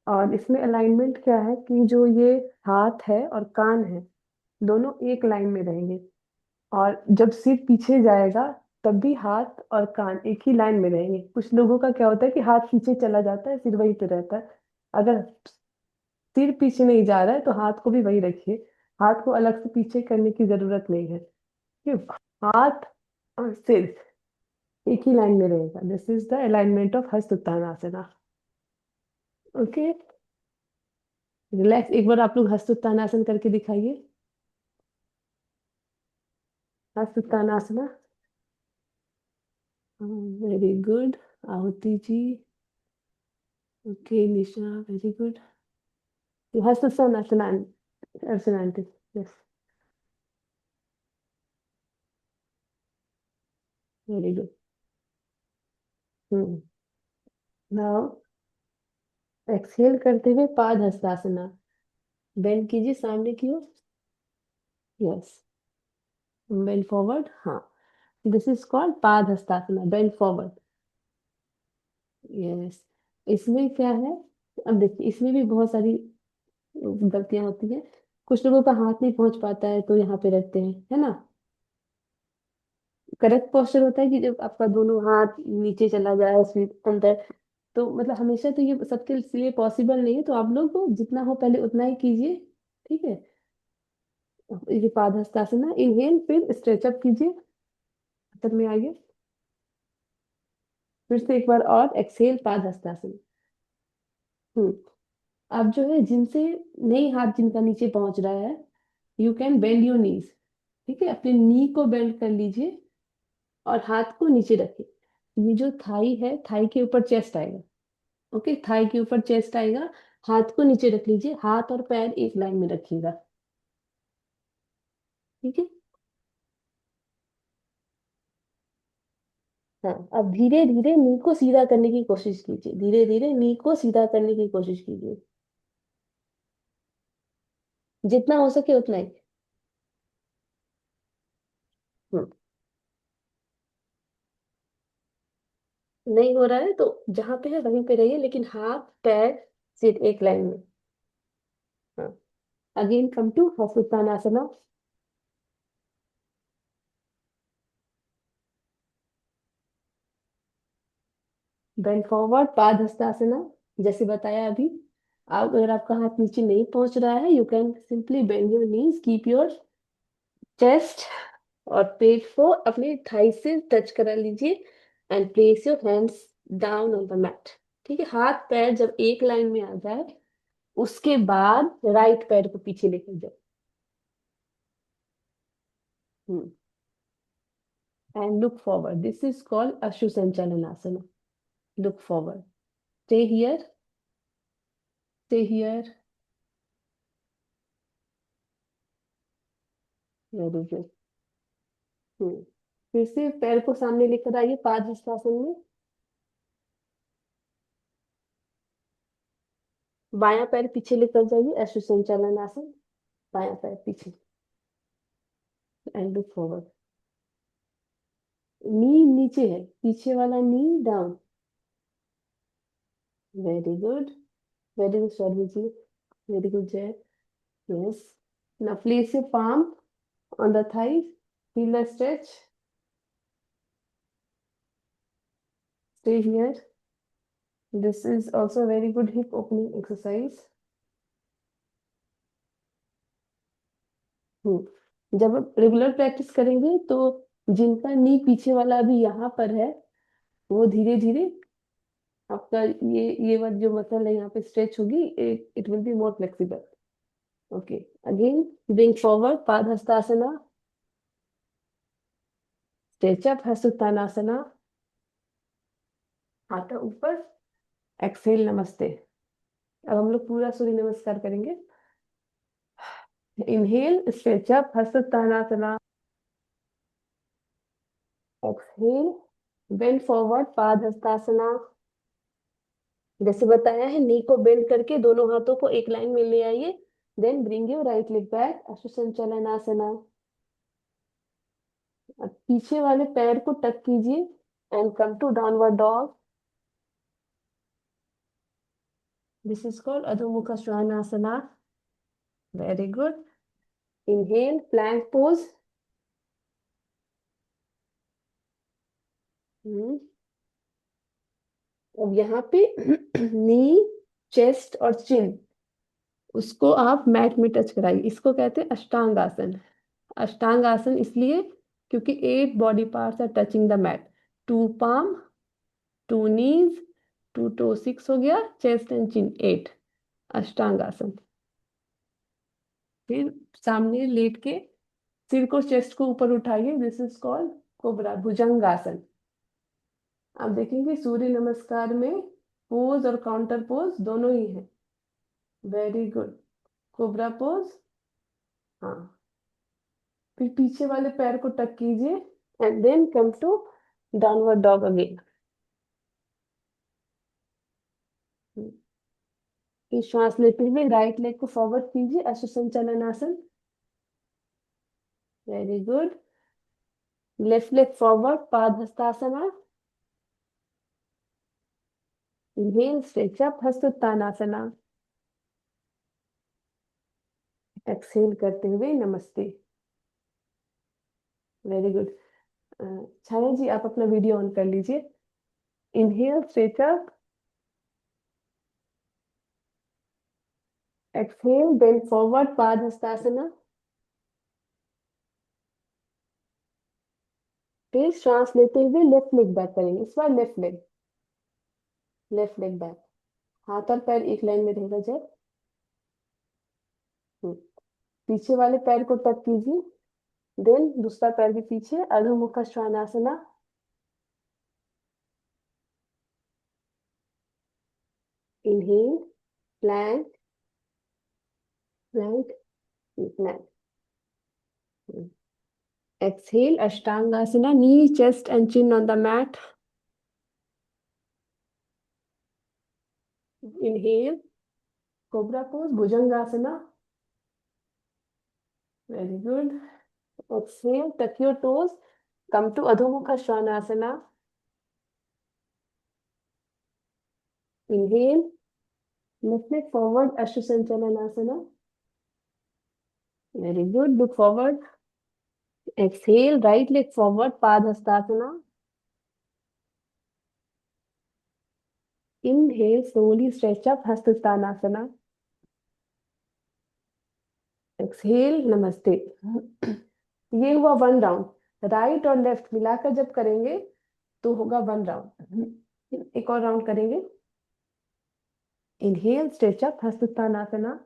और इसमें अलाइनमेंट क्या है कि जो ये हाथ है और कान है, दोनों एक लाइन में रहेंगे। और जब सिर पीछे जाएगा तब भी हाथ और कान एक ही लाइन में रहेंगे। कुछ लोगों का क्या होता है कि हाथ पीछे चला जाता है, सिर वहीं पे रहता है। अगर सिर पीछे नहीं जा रहा है तो हाथ को भी वही रखिए। हाथ को अलग से पीछे करने की जरूरत नहीं है, क्यों? हाथ और सिर एक ही लाइन में रहेगा। This is the alignment of हस्त उत्तानासना। Okay, relax. एक बार आप लोग हस्त उत्तानासन करके दिखाइए। हस्तुत्तानासना। Very good Ahuti ji. Okay Nisha, very good. Hastuttanasana, Archana aunty, yes, very good. Now exhale करते हुए पाद हस्तासना, बेंड कीजिए सामने की ओर, यस, बेंड फॉरवर्ड, हाँ, this is called pada hastasana, bend forward, yes. इसमें क्या है, अब देखिए इसमें भी बहुत सारी गलतियां होती हैं। कुछ लोगों का हाथ नहीं पहुंच पाता है तो यहाँ पे रखते हैं, है ना। करेक्ट पोस्चर होता है कि जब आपका दोनों हाथ नीचे चला जाए फिर अंदर, तो मतलब हमेशा तो ये सबके लिए पॉसिबल नहीं है, तो आप लोग को जितना हो पहले उतना ही कीजिए, ठीक है। ये पाद हस्तासना, इनहेल फिर स्ट्रेच अप कीजिए, अंदर में आइए, फिर से एक बार और एक्सहेल पाद हस्तासना। हम्म अब जो है जिनसे नहीं हाथ जिनका नीचे पहुंच रहा है, यू कैन बेंड योर नीज, ठीक है, अपने नी को बेंड कर लीजिए और हाथ को नीचे रखिए। ये जो थाई है, थाई के ऊपर चेस्ट आएगा, ओके, थाई के ऊपर चेस्ट आएगा। हाथ को नीचे रख लीजिए, हाथ और पैर एक लाइन में रखिएगा, ठीक है। हाँ, अब धीरे धीरे नी को सीधा करने की कोशिश कीजिए, धीरे धीरे नी को सीधा करने की कोशिश कीजिए, जितना हो सके उतना ही। हम्म नहीं हो रहा है तो जहां पे है वहीं पे रहिए, लेकिन हाथ पैर सिर एक लाइन में। हाँ, again come to hastuttanasana, bend forward pada hastasana, जैसे बताया अभी। आप अगर आपका हाथ नीचे नहीं पहुंच रहा है, you can simply bend your knees, keep your chest और पेट को अपने थाई से टच करा लीजिए and place your hands down on the mat, ठीक है। हाथ पैर जब एक लाइन में आ जाए, उसके बाद राइट पैर को पीछे लेकर जाओ, and look forward, this is called ashwa sanchalanasana, look forward, stay here, stay here, very good. फिर से पैर को सामने लेकर आइए पाद हस्तासन में, बायां पैर पीछे लेकर जाइए, अश्रु संचालन आसन, बायां पैर पीछे एंड लुक फॉरवर्ड, नी नीचे है, पीछे वाला knee down, very good, very good Sharmi ji, very good Jai, yes. Now place your palm on the thighs, feel the stretch, stay here, this is also a very good hip opening exercise। जब आप regular practice करेंगे तो जिनका नी पीछे वाला अभी यहाँ पर है, वो धीरे धीरे आपका ये वाली जो मसल है यहाँ पे स्ट्रेच होगी, it will be more flexible, okay. Again bring forward pada हस्तासना, stretch up हस्तुत्तानासना, हाथ ऊपर, एक्सहेल नमस्ते। अब हम लोग पूरा सूर्य नमस्कार करेंगे। Inhale stretch up hastuttanasana, exhale bend forward pada hastasana, जैसे बताया है नी को बेंड करके दोनों हाथों को एक लाइन में ले आइए, then bring your right leg back, ashwa sanchalanasana. अब पीछे वाले पैर को टक कीजिए and come to downward dog, this is called adhomukha shwanasana, very good. Inhale plank pose, अब यहाँ पे नी, चेस्ट और चिन, उसको आप मैट में टच कराइए, इसको कहते हैं अष्टांग आसन। अष्टांग आसन इसलिए क्योंकि 8 body parts are touching the mat, 2 palm, 2 knees, 2 toe, 6 हो गया, चेस्ट एंड चिन 8, अष्टांग आसन। फिर सामने लेट के सिर को, चेस्ट को ऊपर उठाइए, दिस इज कॉल्ड कोबरा, भुजंगासन। आप देखेंगे सूर्य नमस्कार में पोज और काउंटर पोज दोनों ही है। Very good. Cobra pose. हाँ, फिर पीछे वाले पैर को टक कीजिए and then come to downward dog again. फिर श्वास लेते हुए राइट लेग को फॉरवर्ड कीजिए, अश्व संचालन आसन। Very good. Left leg forward, pada hastasana. Inhale, stretch up, हस्त उत्तानासना। एक्सहेल करते हुए नमस्ते। Very good. छाया जी, आप अपना वीडियो ऑन कर लीजिए। Inhale, stretch up. Exhale, bend forward, pada हस्तासना। फिर श्वास लेते हुए लेफ्ट लेग बैक करेंगे, इस बार left leg, left leg back. हाथ और पैर एक लाइन में रहेगा जय। पीछे वाले पैर को टच कीजिए, देन दूसरा पैर भी पीछे, adhomukha shwanasana. Inhale, plank, plank, plank. Exhale, ashtangasana, knee, chest and chin on the mat. Inhale, cobra pose, bhujangasana. Very good. Exhale, touch your toes, come to adhomukha shwanasana. Inhale, left leg forward, ashwa sanchalanasana. Very good, look forward. Exhale, right leg forward, pada hastasana. Inhale, slowly stretch up, हस्त उत्तानासना। Exhale, नमस्ते। ये हुआ 1 round. Right और left मिलाकर जब करेंगे तो होगा 1 राउंड। एक और राउंड करेंगे। इनहेल, स्ट्रेच अप, हस्त उत्तानासना।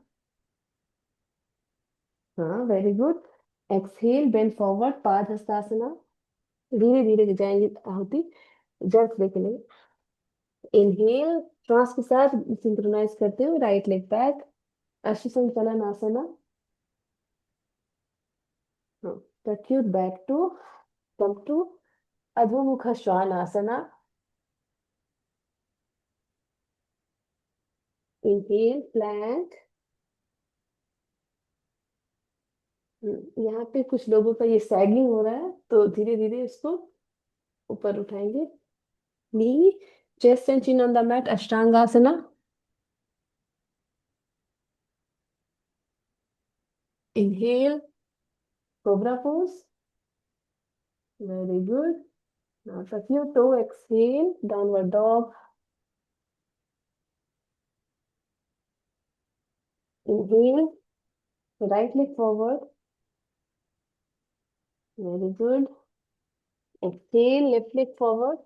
हाँ, very good. Exhale, bend forward, pada हस्तासना। धीरे धीरे जाएंगे आहुति, जर्क लेके लिए। इनहेल, श्वास के साथ सिंक्रोनाइज करते हुए right leg back, ashwa sanchalan asana. Touch your back to come to adhomukha shwanasana. Inhale, plank. यहाँ पे कुछ लोगों का ये सैगिंग हो रहा है, तो धीरे धीरे इसको ऊपर उठाएंगे। Knee, chest and chin on the mat, ashtangasana. Inhale, cobra pose. Very good. Now touch your toe, exhale, downward dog. Inhale, right leg forward. Very good. Exhale, left leg forward.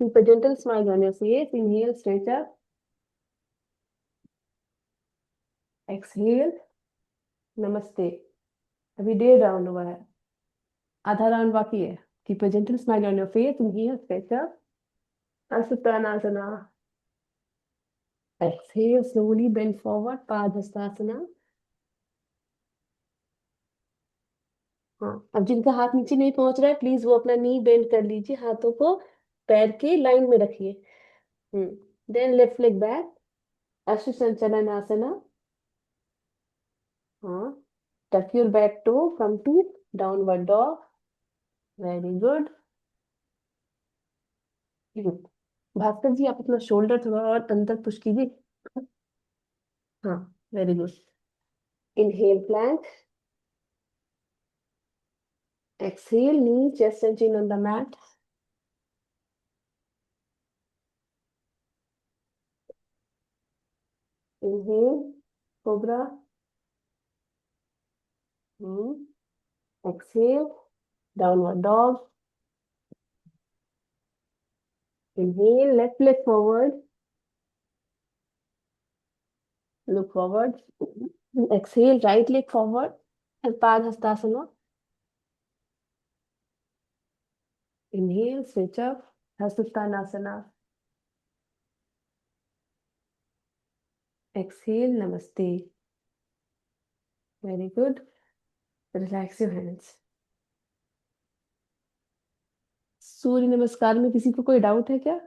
Keep a gentle smile on your face. Inhale, stretch up. Exhale, नमस्ते। अभी 1.5 round हुआ है, आधा round बाकी है। Keep a gentle smile on your face. Inhale, stretch up. Asuttanasana. Exhale, slowly bend forward, Padhastasana. हाँ, अब जिनका हाथ नीचे नहीं पहुंच रहा है, प्लीज वो अपना नी बेंड कर लीजिए, हाथों को पैर के लाइन में रखिए। Then left leg back, ashwa sanchalan asana. हाँ, tuck your back toe, come to downward dog. Very good. Bhaskar ji, आप अपना शोल्डर थोड़ा और अंदर पुश कीजिए। हाँ, very good. Inhale, plank. Exhale, knee, chest and chin on the mat. Inhale, cobra. Exhale, downward dog. Inhale, left leg forward, look forward. Exhale, right leg forward. Padhastasana. Inhale, switch up. Hasuttanasana. Exhale, Namaste. Very good. Relax your hands. सूर्य नमस्कार में किसी को कोई doubt है क्या?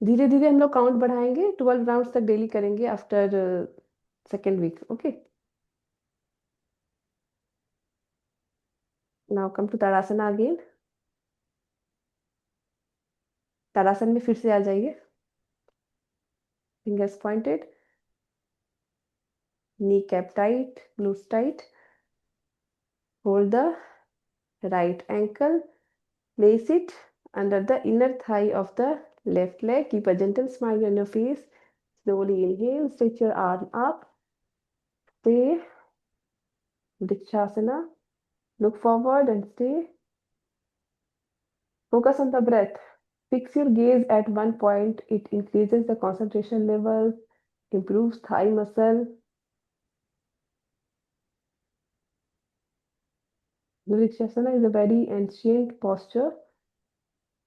धीरे धीरे हम लोग काउंट बढ़ाएंगे, 12 राउंड्स तक डेली करेंगे after second week. Okay, now come to tadasana again. Tadasan में फिर से आ जाइए. Fingers pointed, knee cap tight, glutes tight. Hold the right ankle, place it under the inner thigh of the left leg. Keep a gentle smile on your face. Slowly inhale, stretch your arm up. Stay. Vrikshasana. Look forward and stay. Focus on the breath. Fix your gaze at one point. It increases the concentration level, improves thigh muscle. Vrikshasana is a very ancient posture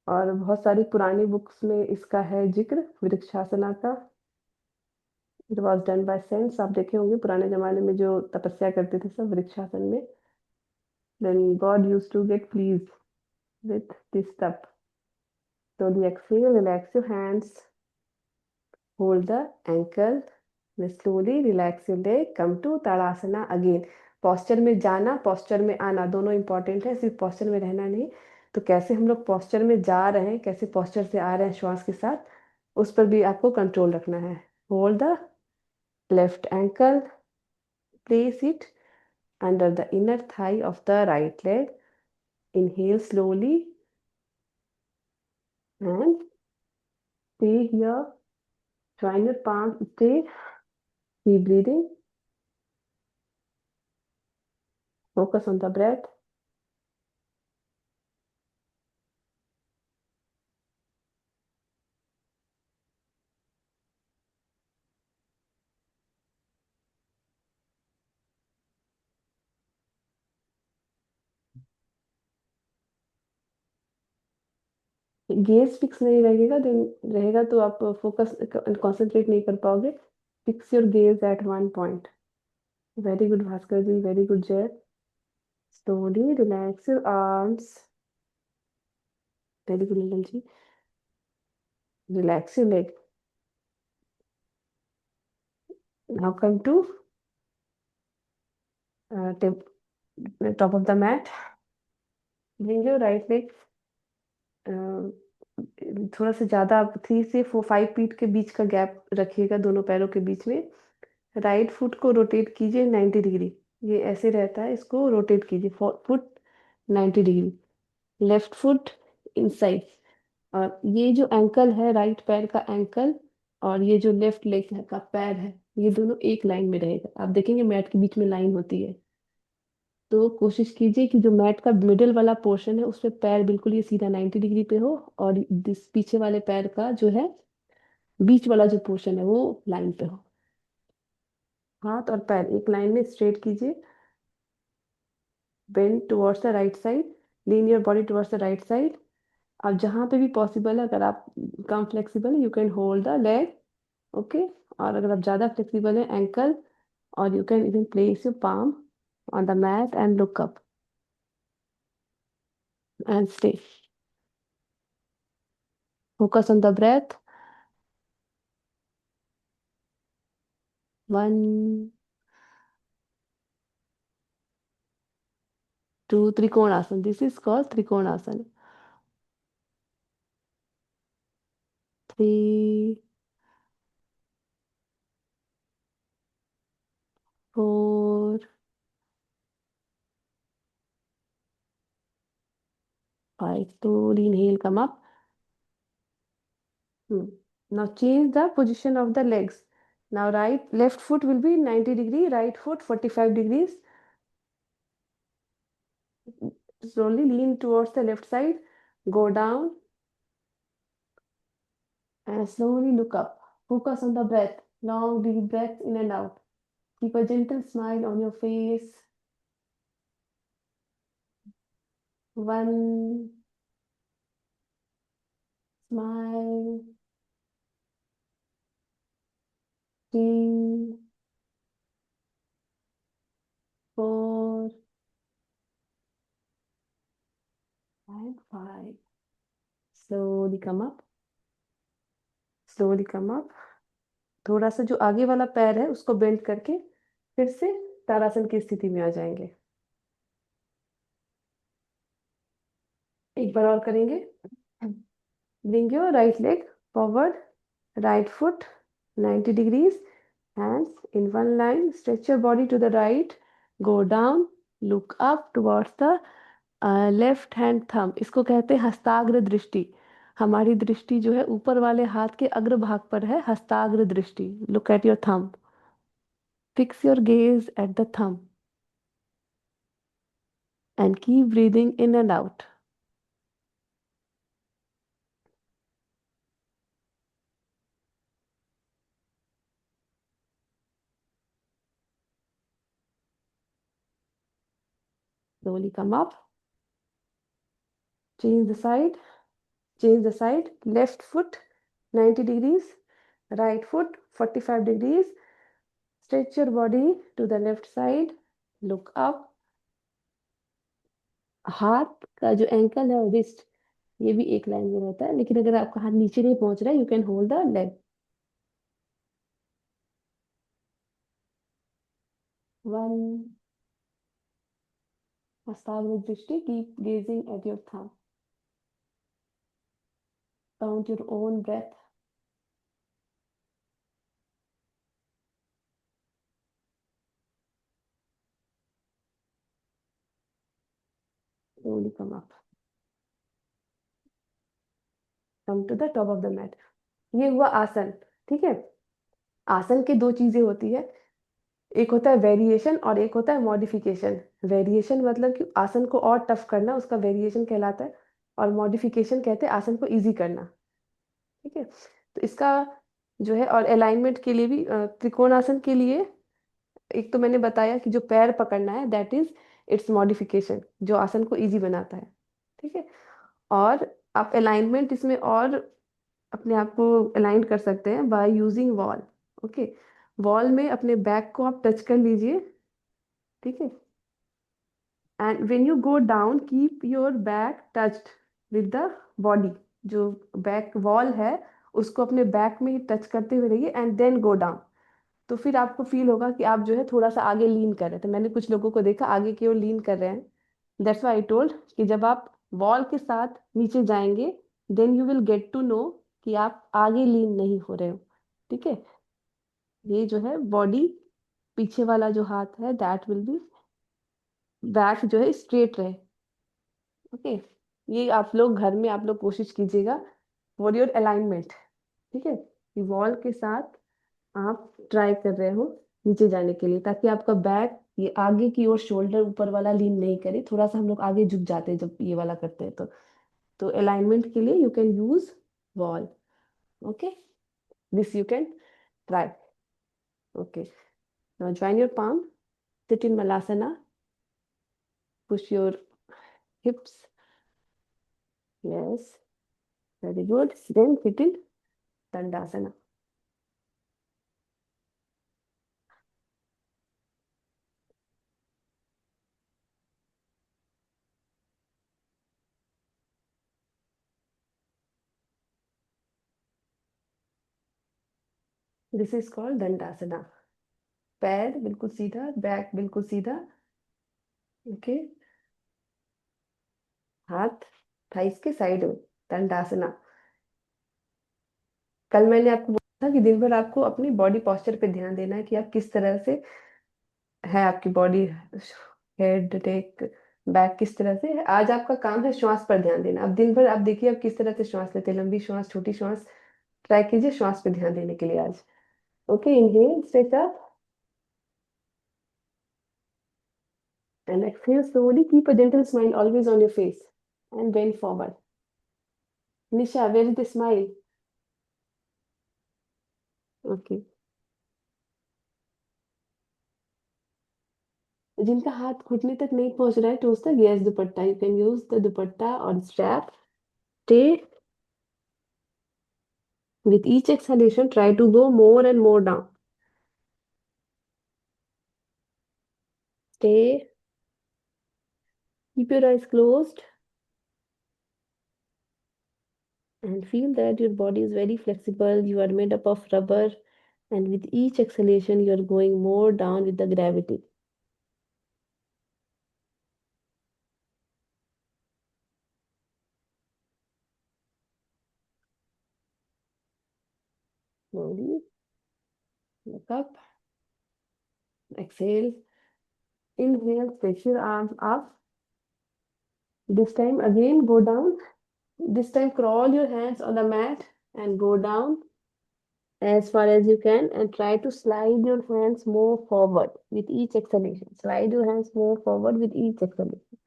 और बहुत सारी पुरानी books में इसका है जिक्र वृक्षासना का. It was done by saints. आप देखे होंगे पुराने जमाने में जो तपस्या करते थे सब वृक्षासन में. Then god used to get please with this तप. Slowly exhale, relax your hands, hold the ankle, then slowly relax your leg, come to Tadasana again. Posture में जाना, पॉस्चर में आना दोनों इंपॉर्टेंट है, सिर्फ पॉस्चर में रहना नहीं. तो कैसे हम लोग पॉस्चर में जा रहे हैं, कैसे पॉस्चर से आ रहे हैं श्वास के साथ, उस पर भी आपको कंट्रोल रखना है. Hold the left ankle, place it under the inner thigh of the right leg. Inhale slowly and stay here. Join your palms, stay. Keep breathing. Focus on the breath. Gauge fix नहीं रहेगा, रहेगा तो आप focus concentrate नहीं कर पाओगे. Fix your gaze at one point. Very good Bhaskar ji, very good Jai. Slowly relax your arms. Very good Neelam ji. Relax your leg. Now come to top of the mat. Bring your right leg थोड़ा सा ज्यादा, आप 3 से 5 feet के बीच का gap रखिएगा दोनों पैरों के बीच में. राइट फुट को रोटेट कीजिए 90 डिग्री. ये ऐसे रहता है, इसको रोटेट कीजिए foot 90 degree. Left foot inside. और ये जो एंकल है, राइट पैर का एंकल, और ये जो लेफ्ट लेग का पैर है, ये दोनों एक लाइन में रहेगा. आप देखेंगे मैट के बीच में लाइन होती है. तो कोशिश कीजिए कि जो मैट का मिडिल वाला पोर्शन है, उस पे पैर बिल्कुल ये सीधा 90 डिग्री पे हो, और दिस पीछे वाले पैर का जो है बीच वाला जो पोर्शन है वो लाइन पे हो. हाथ और पैर एक लाइन में स्ट्रेट कीजिए. Bend towards the right side. Lean your body towards the right side. अब जहाँ पे भी पॉसिबल है, अगर आप कम फ्लेक्सिबल है, you can hold the leg. Okay. और अगर आप ज़्यादा फ्लेक्सिबल है, एंकल, और you can even place your palm on the mat and look up and stay. Focus on the breath. 1, 2, Trikonasana. This is called Trikonasana. 3, 4, 5. Slowly inhale, come up. Now change the position of the legs. Now left foot will be 90 degree, right foot 45 degrees. Slowly lean towards the left side, go down, and slowly look up. Focus on the breath. Long deep breath in and out. Keep a gentle smile on your face. One, smile. Three, four, and five. Slowly come up. Slowly come up. थोड़ा सा जो आगे वाला पैर है उसको bend करके फिर से तारासन की स्थिति में आ जाएंगे। एक बार और करेंगे। Bring your right leg forward, right foot 90 degrees, hands in one line, stretch your body to the right, go down, look up towards the left hand thumb. इसको कहते हैं हस्ताग्र दृष्टि। हमारी दृष्टि जो है ऊपर वाले हाथ के अग्र भाग पर है, हस्ताग्र दृष्टि। Look at your thumb, fix your gaze at the thumb and keep breathing in and out. Slowly come up, change the side, change the side, left foot 90 degrees, right foot 45 degrees, stretch your body to the left side, look up। हाथ का जो ankle है wrist ये भी एक line में रहता है, लेकिन अगर आपका हाथ नीचे नहीं पहुंच रहा है you can hold the leg. One, hastagra drishti, keep gazing at your thumb, count your own breath. Slowly come up, come to the top of the mat। ये हुआ आसन। ठीक है, आसन के दो चीजें होती है, एक होता है वेरिएशन और एक होता है मॉडिफिकेशन। वेरिएशन मतलब कि आसन को और टफ करना, उसका वेरिएशन कहलाता है, और मॉडिफिकेशन कहते हैं आसन को इजी करना। ठीक है, तो इसका जो है, और अलाइनमेंट के लिए भी त्रिकोणासन के लिए एक तो मैंने बताया कि जो पैर पकड़ना है दैट इज इट्स मॉडिफिकेशन, जो आसन को इजी बनाता है। ठीक है, और आप अलाइनमेंट इसमें और अपने आप को अलाइन कर सकते हैं by using wall. Okay, wall में अपने बैक को आप टच कर लीजिए। ठीक है, and when you go down keep your back touched with the body. जो बैक वॉल है उसको अपने बैक में ही टच करते हुए रहिए एंड देन गो डाउन। तो फिर आपको फील होगा कि आप जो है थोड़ा सा आगे लीन कर रहे थे। मैंने कुछ लोगों को देखा आगे की ओर लीन कर रहे हैं। दैट्स व्हाई आई टोल्ड कि जब आप वॉल के साथ नीचे जाएंगे then you will get to know कि आप आगे लीन नहीं हो रहे हो। ठीक है, ये जो है बॉडी, पीछे वाला जो हाथ है दैट विल बी, बैक जो है स्ट्रेट रहे। ओके, ये आप लोग घर में आप लोग कोशिश कीजिएगा फॉर योर अलाइनमेंट। ठीक है, ये वॉल के साथ आप ट्राई कर रहे हो नीचे जाने के लिए, ताकि आपका बैक ये आगे की ओर शोल्डर ऊपर वाला लीन नहीं करे। थोड़ा सा हम लोग आगे झुक जाते हैं जब ये वाला करते हैं। तो अलाइनमेंट के लिए you can use wall. Okay, this you can try. Okay, now join your palm, sit in malasana, push your hips, yes, very good, then sit in dandasana। This is called dandasana. पैर बिल्कुल सीधा, back बिल्कुल सीधा। Okay, हाथ thighs के side में, दंडासना। कल मैंने आपको बोला था कि दिन भर आपको अपनी बॉडी पोस्चर पे ध्यान देना है कि आप किस तरह से है, आपकी बॉडी, हेड, नेक, बैक किस तरह से है। आज आपका काम है श्वास पर ध्यान देना। अब दिन भर आप देखिए आप किस तरह से श्वास लेते हैं, लंबी श्वास, छोटी श्वास, ट्राई कीजिए श्वास पे ध्यान देने के लिए आज। Okay, inhale, stretch up and exhale slowly. Keep a gentle smile always on your face and bend forward. Nisha, where is the smile? Okay. जिनका हाथ घुटने तक नहीं पहुंच रहा है टोज तक, yes dupatta, you can use the dupatta और strap. Stay. With each exhalation, try to go more and more down. Stay. Keep your eyes closed and feel that your body is very flexible. You are made up of rubber, and with each exhalation, you are going more down with the gravity. Slowly look up. Exhale. Inhale. Stretch your arms up. This time again go down. This time crawl your hands on the mat and go down as far as you can, and try to slide your hands more forward with each exhalation. Slide your hands more forward with each exhalation.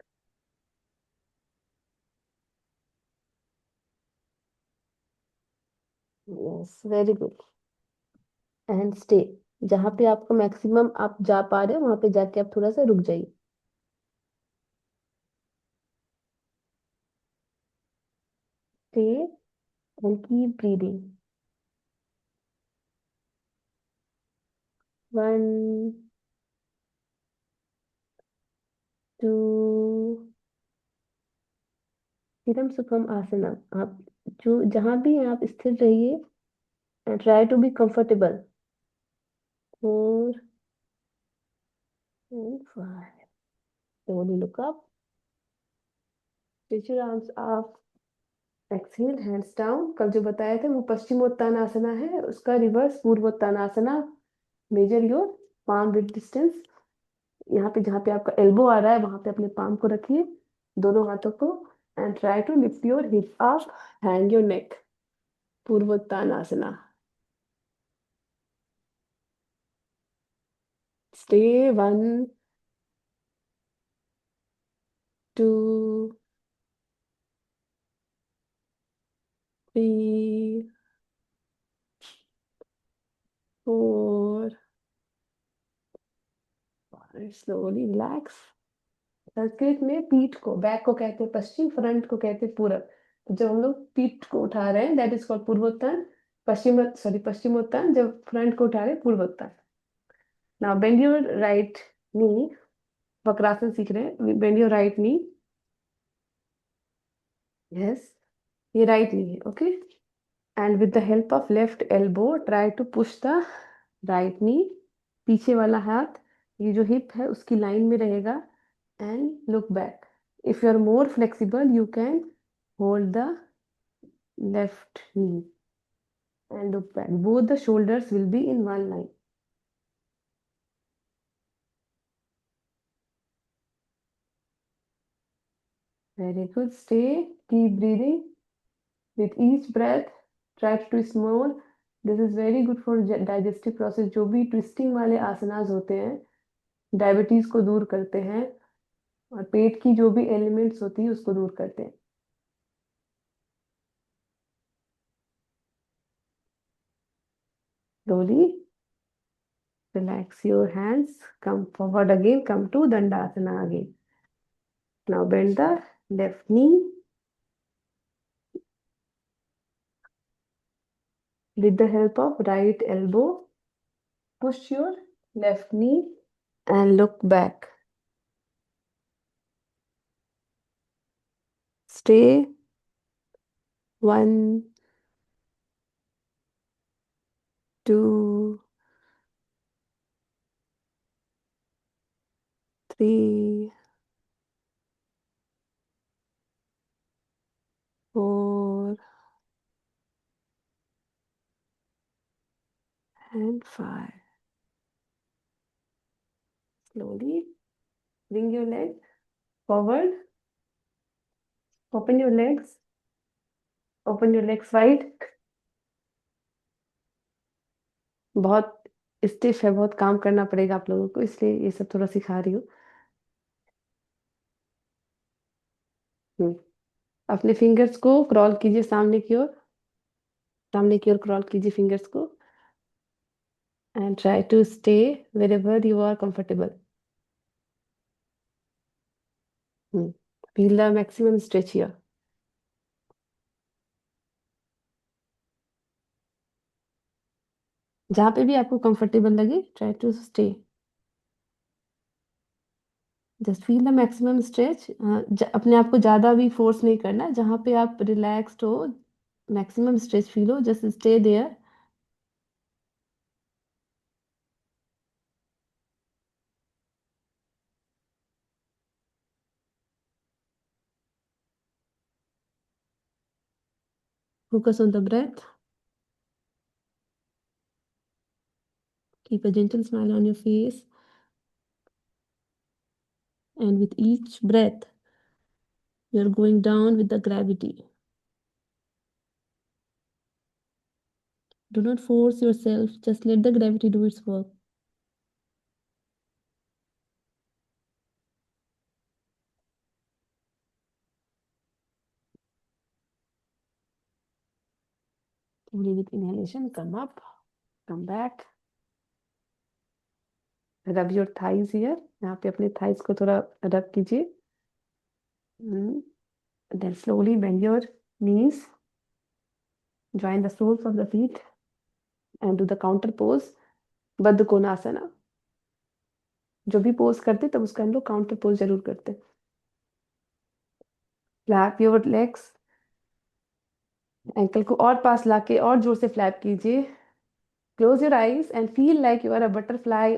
Yes, very good. And stay. जहाँ पे आपका maximum आप जा पा रहे हो वहां पे जाके आप थोड़ा सा रुक जाइए. Stay and keep breathing. 1, 2. Siram सुखम आसना. आप जो जहां भी हैं आप स्थिर रहिए and try to be comfortable. 4 and 5. Slowly look up. Stretch your arms up. Exhale, hands down. कल जो बताए थे वो पश्चिमोत्तानासना है, उसका reverse purvottanasana. Measure your palm width distance. यहाँ पे जहाँ पे आपका एल्बो आ रहा है वहां पे अपने पाम को रखिए, दोनों हाथों को, and try to lift your hip up, hang your neck. Purvottanasana. Stay. 1, 2, 3, 4. Slowly relax. Sanskrit में पीठ को, बैक को कहते हैं पश्चिम, फ्रंट को कहते हैं पूरब. तो जब हम लोग पीठ को उठा रहे हैं that is called Purvottan. Paschimottan. जब फ्रंट को उठा रहे हैं Purvottan. Now bend your right knee. Vakrasana सीख रहे हैं. Bend your right knee. Yes, ये राइट नी है. Okay. And with the help of left elbow try to push the right knee. पीछे वाला हाथ ये जो हिप है उसकी लाइन में रहेगा. And look back. If you are more flexible you can hold the left knee and look back. Both the shoulders will be in one line. Very good. Stay. Keep breathing. With each breath, try to twist more. This is very good for digestive process. जो भी twisting वाले आसनास होते हैं diabetes को दूर करते हैं और पेट की जो भी एलिमेंट्स होती है उसको दूर करते हैं. Slowly relax your hands. Come forward again. Come to Dandasana again. Now bend the left knee. With the help of right elbow, push your left knee and look back. Stay. 1, 2, 3, 4, and 5. Slowly bring your leg forward. Open your legs. Open your legs wide. बहुत stiff है, बहुत काम करना पड़ेगा आप लोगों को, इसलिए ये सब थोड़ा सिखा रही हूँ. अपने फिंगर्स को क्रॉल कीजिए सामने की ओर. सामने की ओर क्रॉल कीजिए फिंगर्स को. And try to stay wherever you are comfortable. Feel the maximum stretch here. जहाँ पे भी आपको कंफर्टेबल लगे, try to stay. Just feel the maximum stretch. अपने आप को ज्यादा भी फोर्स नहीं करना, जहाँ पे आप रिलैक्स्ड हो, मैक्सिमम स्ट्रेच फील हो, just stay there. Focus on the breath. Keep a gentle smile on your face. And with each breath, you're going down with the gravity. Do not force yourself, just let the gravity do its work. Slowly with inhalation, come up, come back. Rub your thighs here. यहाँ पे अपने thighs को थोड़ा rub कीजिए. Then slowly bend your knees. Join the soles of the feet and do the counter pose. बद्ध कोणासना. जो भी pose करते तब उसका हम लोग काउंटर पोज जरूर करते. Flap your legs. एंकल को और पास लाके और जोर से फ्लैप कीजिए. Close your eyes and feel like you are a butterfly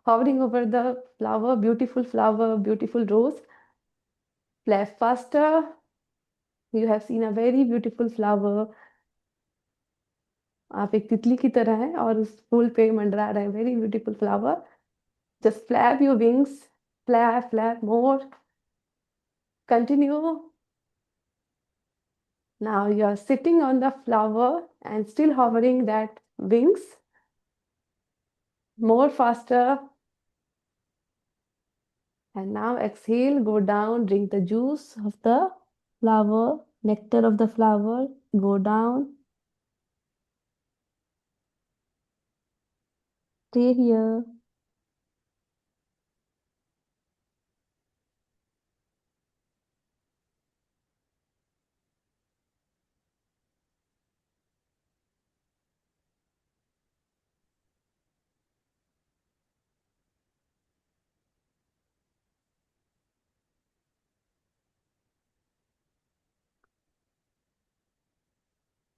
hovering over the flower, beautiful rose. Flap faster. You have seen a very beautiful flower. आप एक तितली की तरह हैं और उस फूल पे मंडरा रहे हैं. Very beautiful flower. Just flap your wings. Flap more. Continue. Now you are sitting on the flower and still hovering that wings. More faster. And now exhale, go down, drink the juice of the flower, nectar of the flower, go down. Stay here.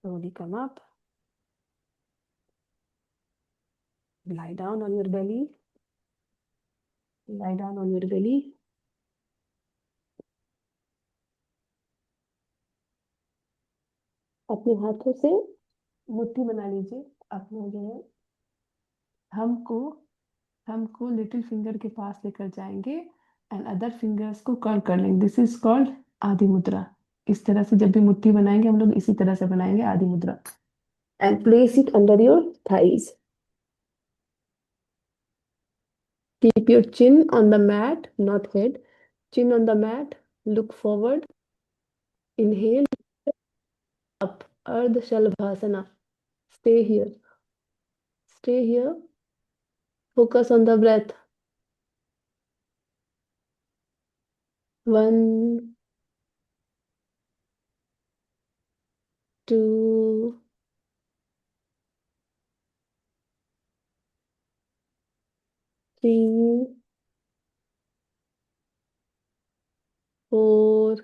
Slowly come up. Lie down on your belly. Lie down on your belly. अपने हाथों से मुट्ठी बना लीजिए. अपने जो है हमको हमको लिटिल फिंगर के पास लेकर जाएंगे एंड अदर फिंगर्स को कर्ल कर लेंगे. दिस इज कॉल्ड आदि मुद्रा. इस तरह से जब भी मुट्ठी बनाएंगे हम लोग इसी तरह से बनाएंगे आदि मुद्रा. And place it under your thighs. Keep your chin on the mat, not head. Chin on the mat. Look forward. Inhale up. Ardha Shalabhasana. Stay here. Stay here. Focus on the breath. 1, 2, 3, 4,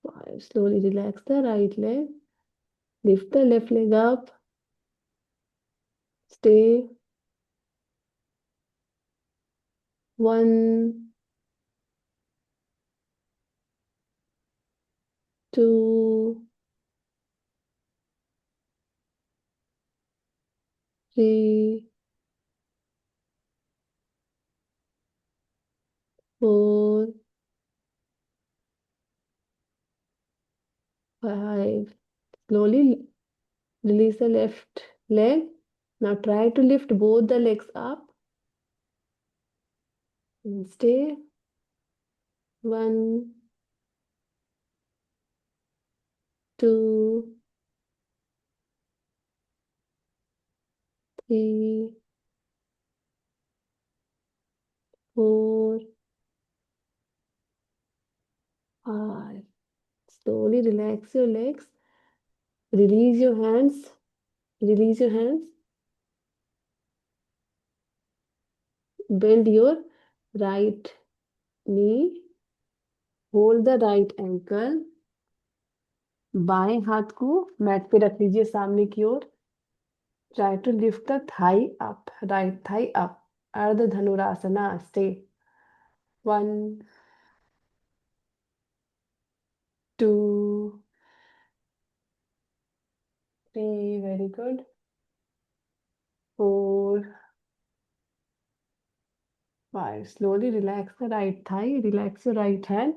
5. Slowly relax the right leg. Lift the left leg up. Stay. 1, 2, 3, 4, 5. Slowly release the left leg. Now try to lift both the legs up and stay. 1, 2, 3, 4, slowly relax your legs. Release your hands. Release your hands. Bend your right knee. Hold the right ankle. बाएं हाथ को mat पे रख लीजिए सामने की ओर. Try to lift the thigh up. Right thigh up. Ardha Dhanurasana. Stay. 1, 2, 3. Very good. 4, 5. Slowly relax the right thigh. Relax your right hand.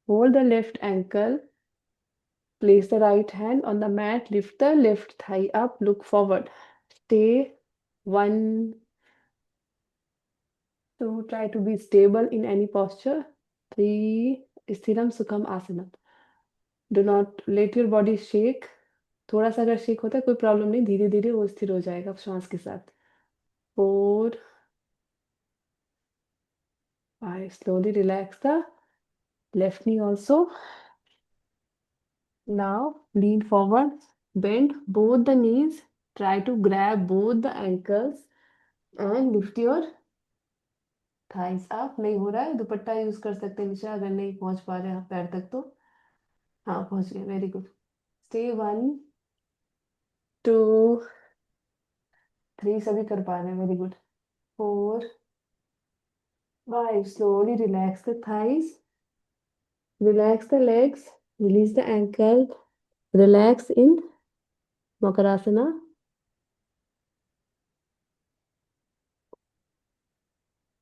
Hold the left ankle. Place the right hand on the mat. Lift the left thigh up. Look forward. Stay. 1, 2. Try to be stable in any posture. 3. Sthiram Sukham Asana. Do not let your body shake. थोड़ा सा अगर shake होता है कोई problem नहीं, धीरे धीरे वो स्थिर हो जाएगा श्वास के साथ. 4, 5. Slowly relax the left knee also. Now lean forward, bend both the knees, try to grab both the ankles and lift your thighs up. नहीं हो रहा है, दुपट्टा यूज कर सकते हैं निशा, अगर नहीं पहुंच पा रहे हैं पैर तक तो. हाँ पहुंच गए. Very good. स्टे. 1, 2, 3. सभी कर पा रहे हैं. Very good. 4, 5. Slowly relax the thighs. Relax the legs, release the ankle, relax in Makarasana.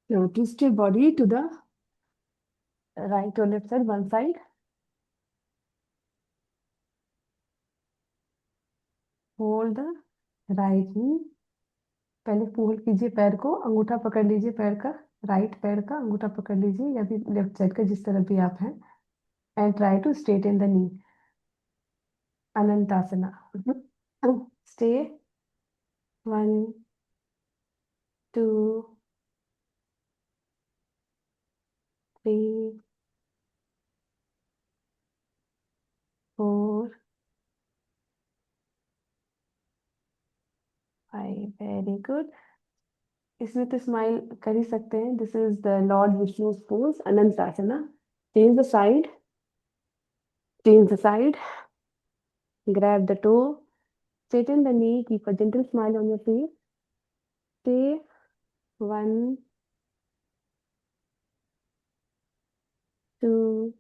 Now twist your body to the right or left side, one side. Hold the right knee. पहले fold कीजिए पैर को, अंगूठा पकड़ लीजिए पैर का, right पैर का अंगूठा पकड़ लीजिए या फिर लेफ्ट साइड का, जिस तरफ भी आप हैं. And try to straighten the knee. Anantasana. Stay. 1, 2, 3, 4, 5. Very good. इसमें तो स्माइल कर ही सकते हैं. This is the lord Vishnu pose, Anantasana. Change the side. Change the side. Grab the toe. Straighten the knee. Keep a gentle smile on your face. Stay. 1, 2,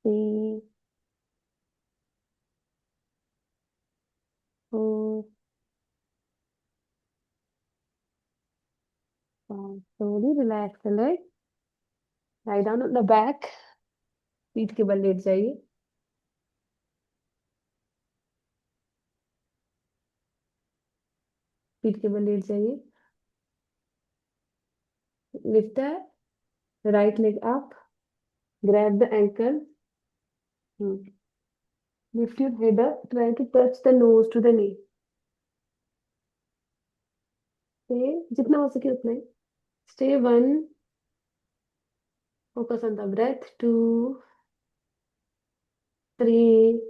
3, 4, 5. Slowly relax the leg. Lie down on the back. पीठ के बल late जाइए. पीठ के बल late जाइए. Lift the right leg up. Grab the ankle. Lift your head up. Try to touch the nose to the knee. Stay. जितना हो सके उतना ही. Stay. 1. Focus on the breath. 2, 3,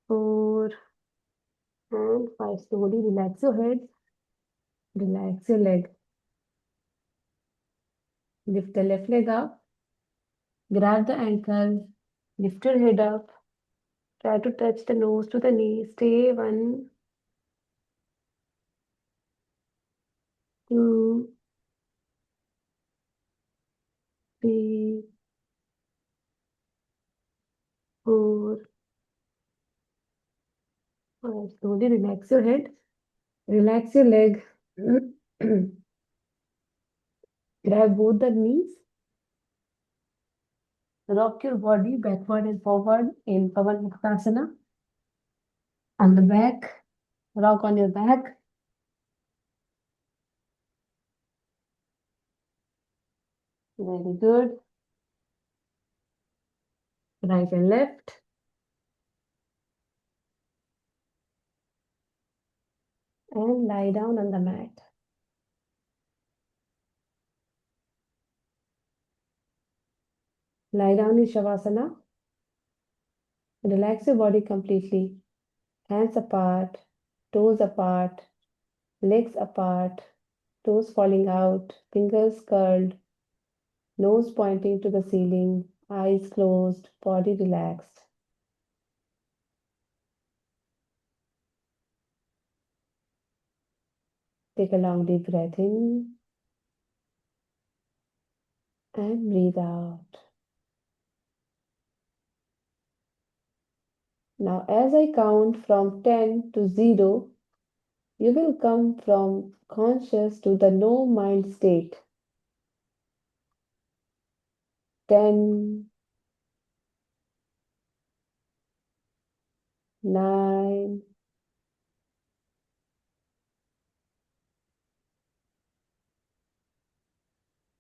4, and 5. Slowly relax your head. Relax your leg. Lift the left leg up. Grab the ankle. Lift your head up. Try to touch the nose to the knee. Stay. 1, 2, 3, 4, 5. Slowly relax your head. Relax your leg. Grab both the knees. Rock your body backward and forward in Pavan Muktasana. On the back. Rock on your back. Very good. Right and left. And lie down on the mat. Lie down in Shavasana. Relax your body completely. Hands apart, toes apart, legs apart, toes falling out, fingers curled, nose pointing to the ceiling, eyes closed, body relaxed. Take a long deep breath in and breathe out. Now, as I count from 10 to 0, you will come from conscious to the no mind state. 10, 9,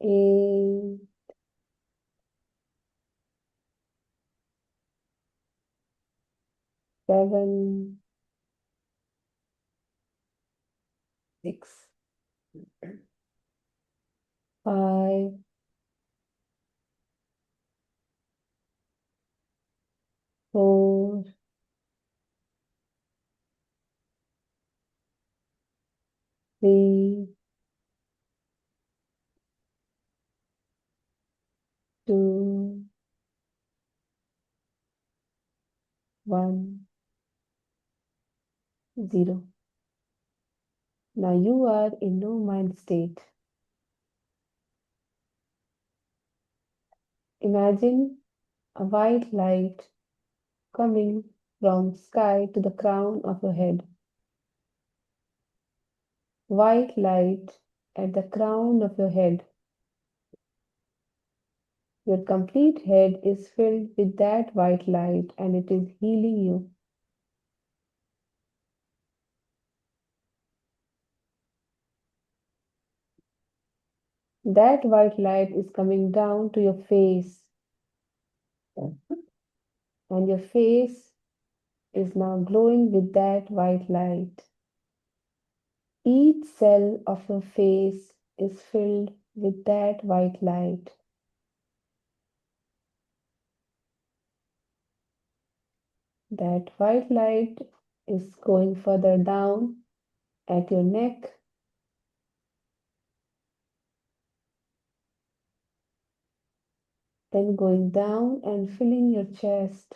8, 7, 6, 5, 4, 3, 2, 1, 0. Now you are in no mind state. Imagine a white light coming from sky to the crown of your head. White light at the crown of your head. Your complete head is filled with that white light and it is healing you. That white light is coming down to your face, and your face is now glowing with that white light. Each cell of your face is filled with that white light. That white light is going further down at your neck, then going down and filling your chest,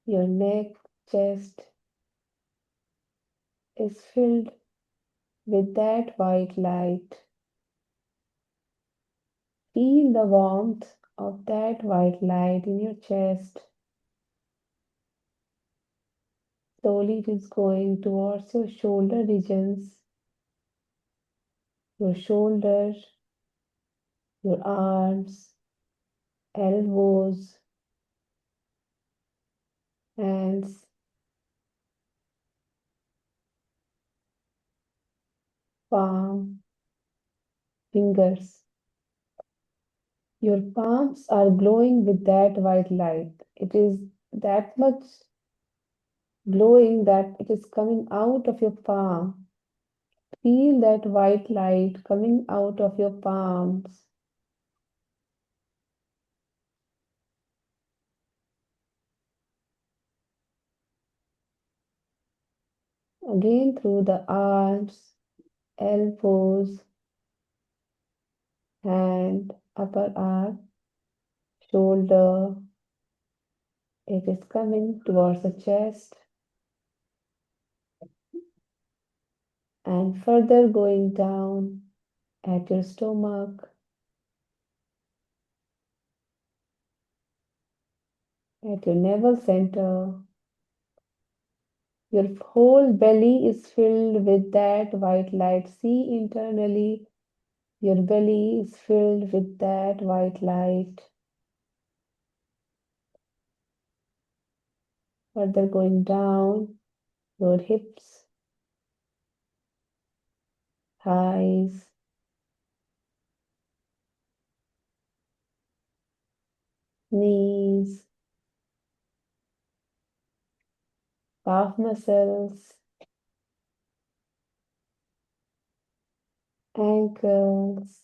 your neck, chest is filled with that white light. Feel the warmth of that white light in your chest. Slowly it is going towards your shoulder regions, your shoulders, your arms, elbows, hands, palm, fingers. Your palms are glowing with that white light. It is that much glowing that it is coming out of your palm. Feel that white light coming out of your palms. Again through the arms, elbows, hand, upper arm, shoulder. It is coming towards the chest and further going down at your stomach, at your navel center. Your whole belly is filled with that white light. See internally, your belly is filled with that white light. Further going down, your hips, thighs, knees, calf muscles, ankles,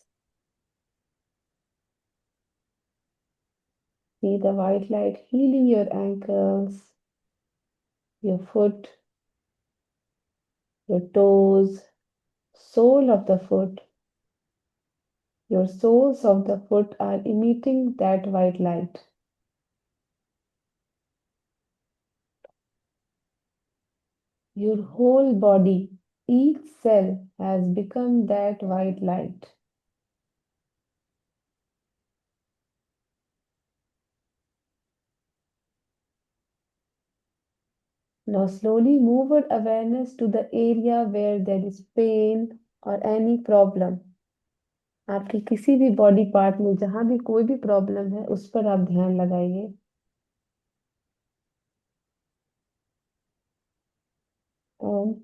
See the white light healing your ankles, your foot, your toes, sole of the foot. Your soles of the foot are emitting that white light. Your whole body, each cell has become that white light. Now slowly move your awareness to the area where there is pain or any problem. आपके किसी भी body part में जहां भी कोई भी problem है उस पर आप ध्यान लगाइए. And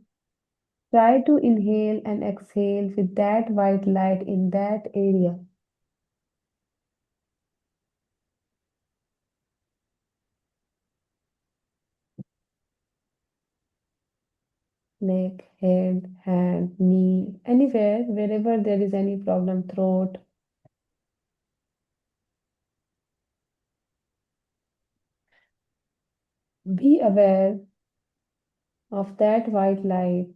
try to inhale and exhale with that white light in that area. Neck, head, hand, knee, anywhere, wherever there is any problem, throat. Be aware of that white light.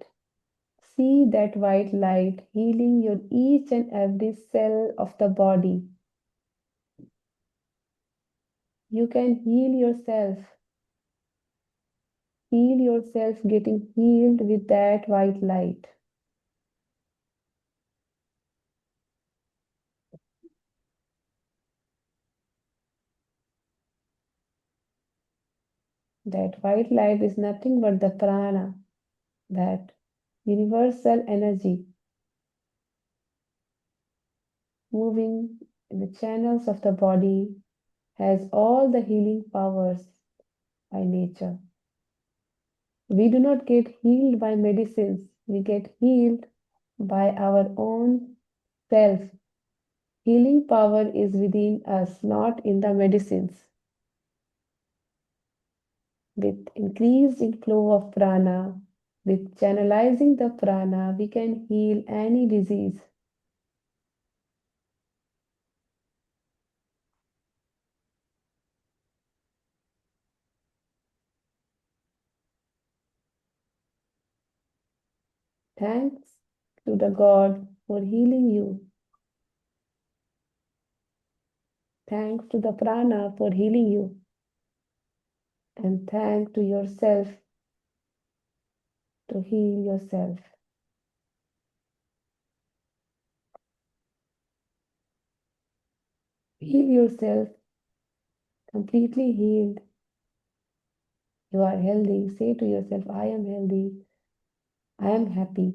See that white light healing your each and every cell of the body. You can heal yourself. Feel yourself getting healed with that white light. That white light is nothing but the prana, that universal energy moving in the channels of the body, has all the healing powers by nature. We do not get healed by medicines, we get healed by our own self. Healing power is within us, not in the medicines. With increased inflow of prana, with channelizing the prana, we can heal any disease. Thanks to the God for healing you. Thanks to the prana for healing you. And thanks to yourself to heal yourself. Feel yourself completely healed. You are healthy. Say to yourself, I am healthy. I am happy.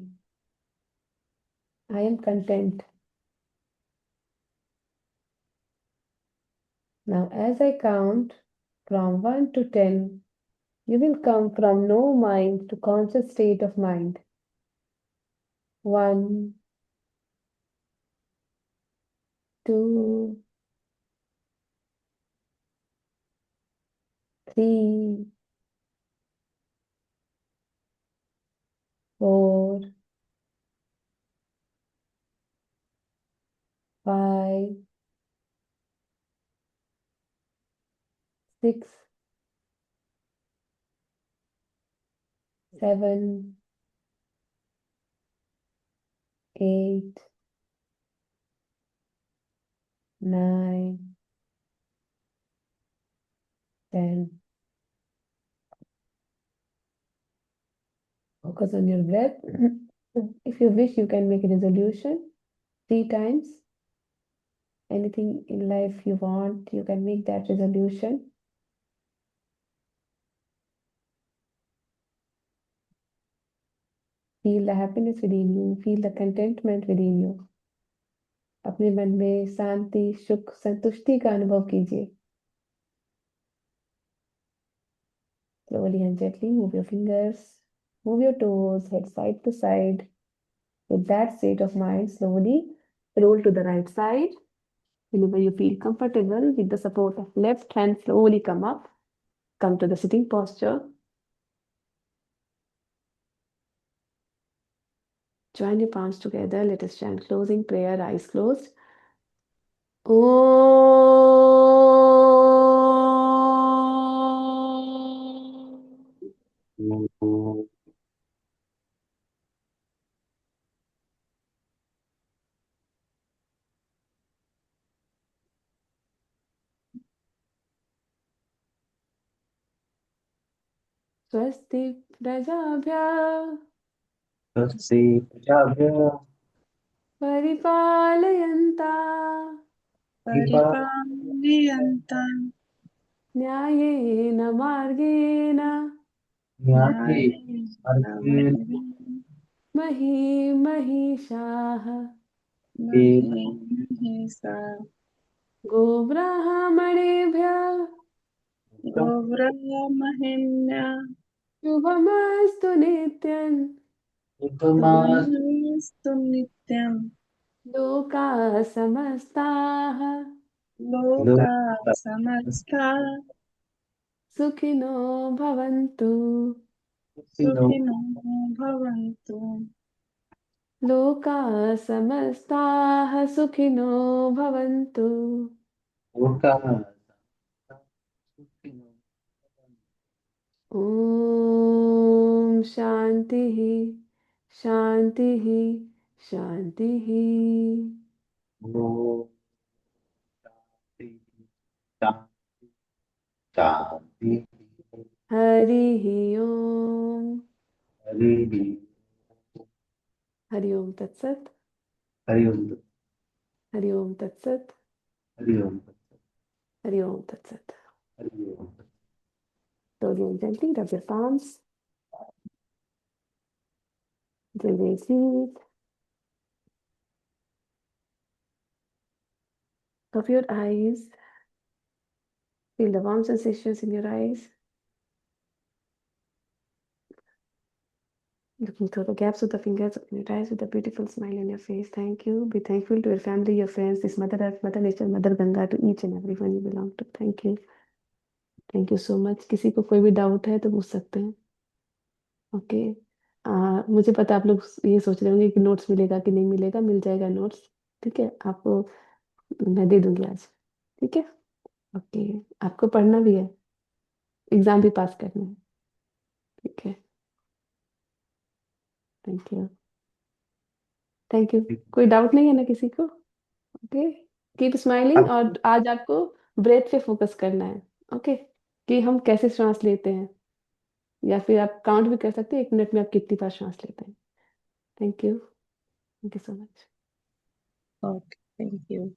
I am content. Now, as I count from 1 to 10, you will come from no mind to conscious state of mind. 1, 2, 3, 4, 5, 6, 7, 8, 9, 10. Focus on your breath. If you wish, you can make a resolution 3 times. Anything in life you want, you can make that resolution. Feel the happiness within you, feel the contentment within you. अपने मन में शांति, सुख, संतुष्टि का अनुभव कीजिए. Slowly and gently move your fingers, move your toes, head side to side. With that state of mind, slowly roll to the right side. Whenever you feel comfortable, with the support of left hand, slowly come up. Come to the sitting posture. Join your palms together. Let us chant closing prayer, eyes closed. Om स्वस्ति प्रजाभ्यः स्वस्ति प्रजाभ्यः परिपालयन्ता परिपालयन्तां न्यायेन मार्गेण न्यायेन न्यायेन मार्गेण महिषाः महिषा गोब्राह्मणेभ्यः गोब्राह्मणेभ्यः शुभमस्तु नित्यम् शुभमास्तु शुभमस्तु नित्यं लोकाः समस्ताः लोकाः समस्ताः सुखिनो भवन्तु सुखिनो भवन्तु लोकाः समस्ताः सुखिनो भवन्तु लोकाः ॐ शान्तिः शान्तिः शान्तिः ॐ शान्ति शान्ति शान्ति हरिः ओम् हरिः हरि ओम तत्सत हरि ओम हरि ओम तत्सत हरि ओम हरि ओम तत्सत हरि ओम Slowly and gently rub your palms. Gently breathe. Cover your eyes. Feel the warm sensations in your eyes. Looking through the gaps of the fingers in your eyes with a beautiful smile on your face. Thank you. Be thankful to your family, your friends, this Mother Earth, Mother Nature, Mother Ganga, to each and everyone you belong to. Thank you. Thank you so much. किसी को कोई भी doubt है तो पूछ सकते हैं. Okay. मुझे पता आप लोग ये सोच रहे होंगे कि नोट्स मिलेगा कि नहीं मिलेगा. मिल जाएगा नोट्स. ठीक है. आपको मैं दे दूंगी आज. ठीक है. ओके. आपको पढ़ना भी है. एग्जाम भी पास करना है. ठीक है. Thank you. Thank you. कोई डाउट नहीं है ना किसी को. ओके. Keep smiling. और आज आपको ब्रेथ पे फोकस करना है. ओके. कि हम कैसे श्वास लेते हैं. या फिर आप काउंट भी कर सकते हैं 1 मिनट में आप कितनी बार श्वास लेते हैं. Thank you. Thank you so much. Okay thank you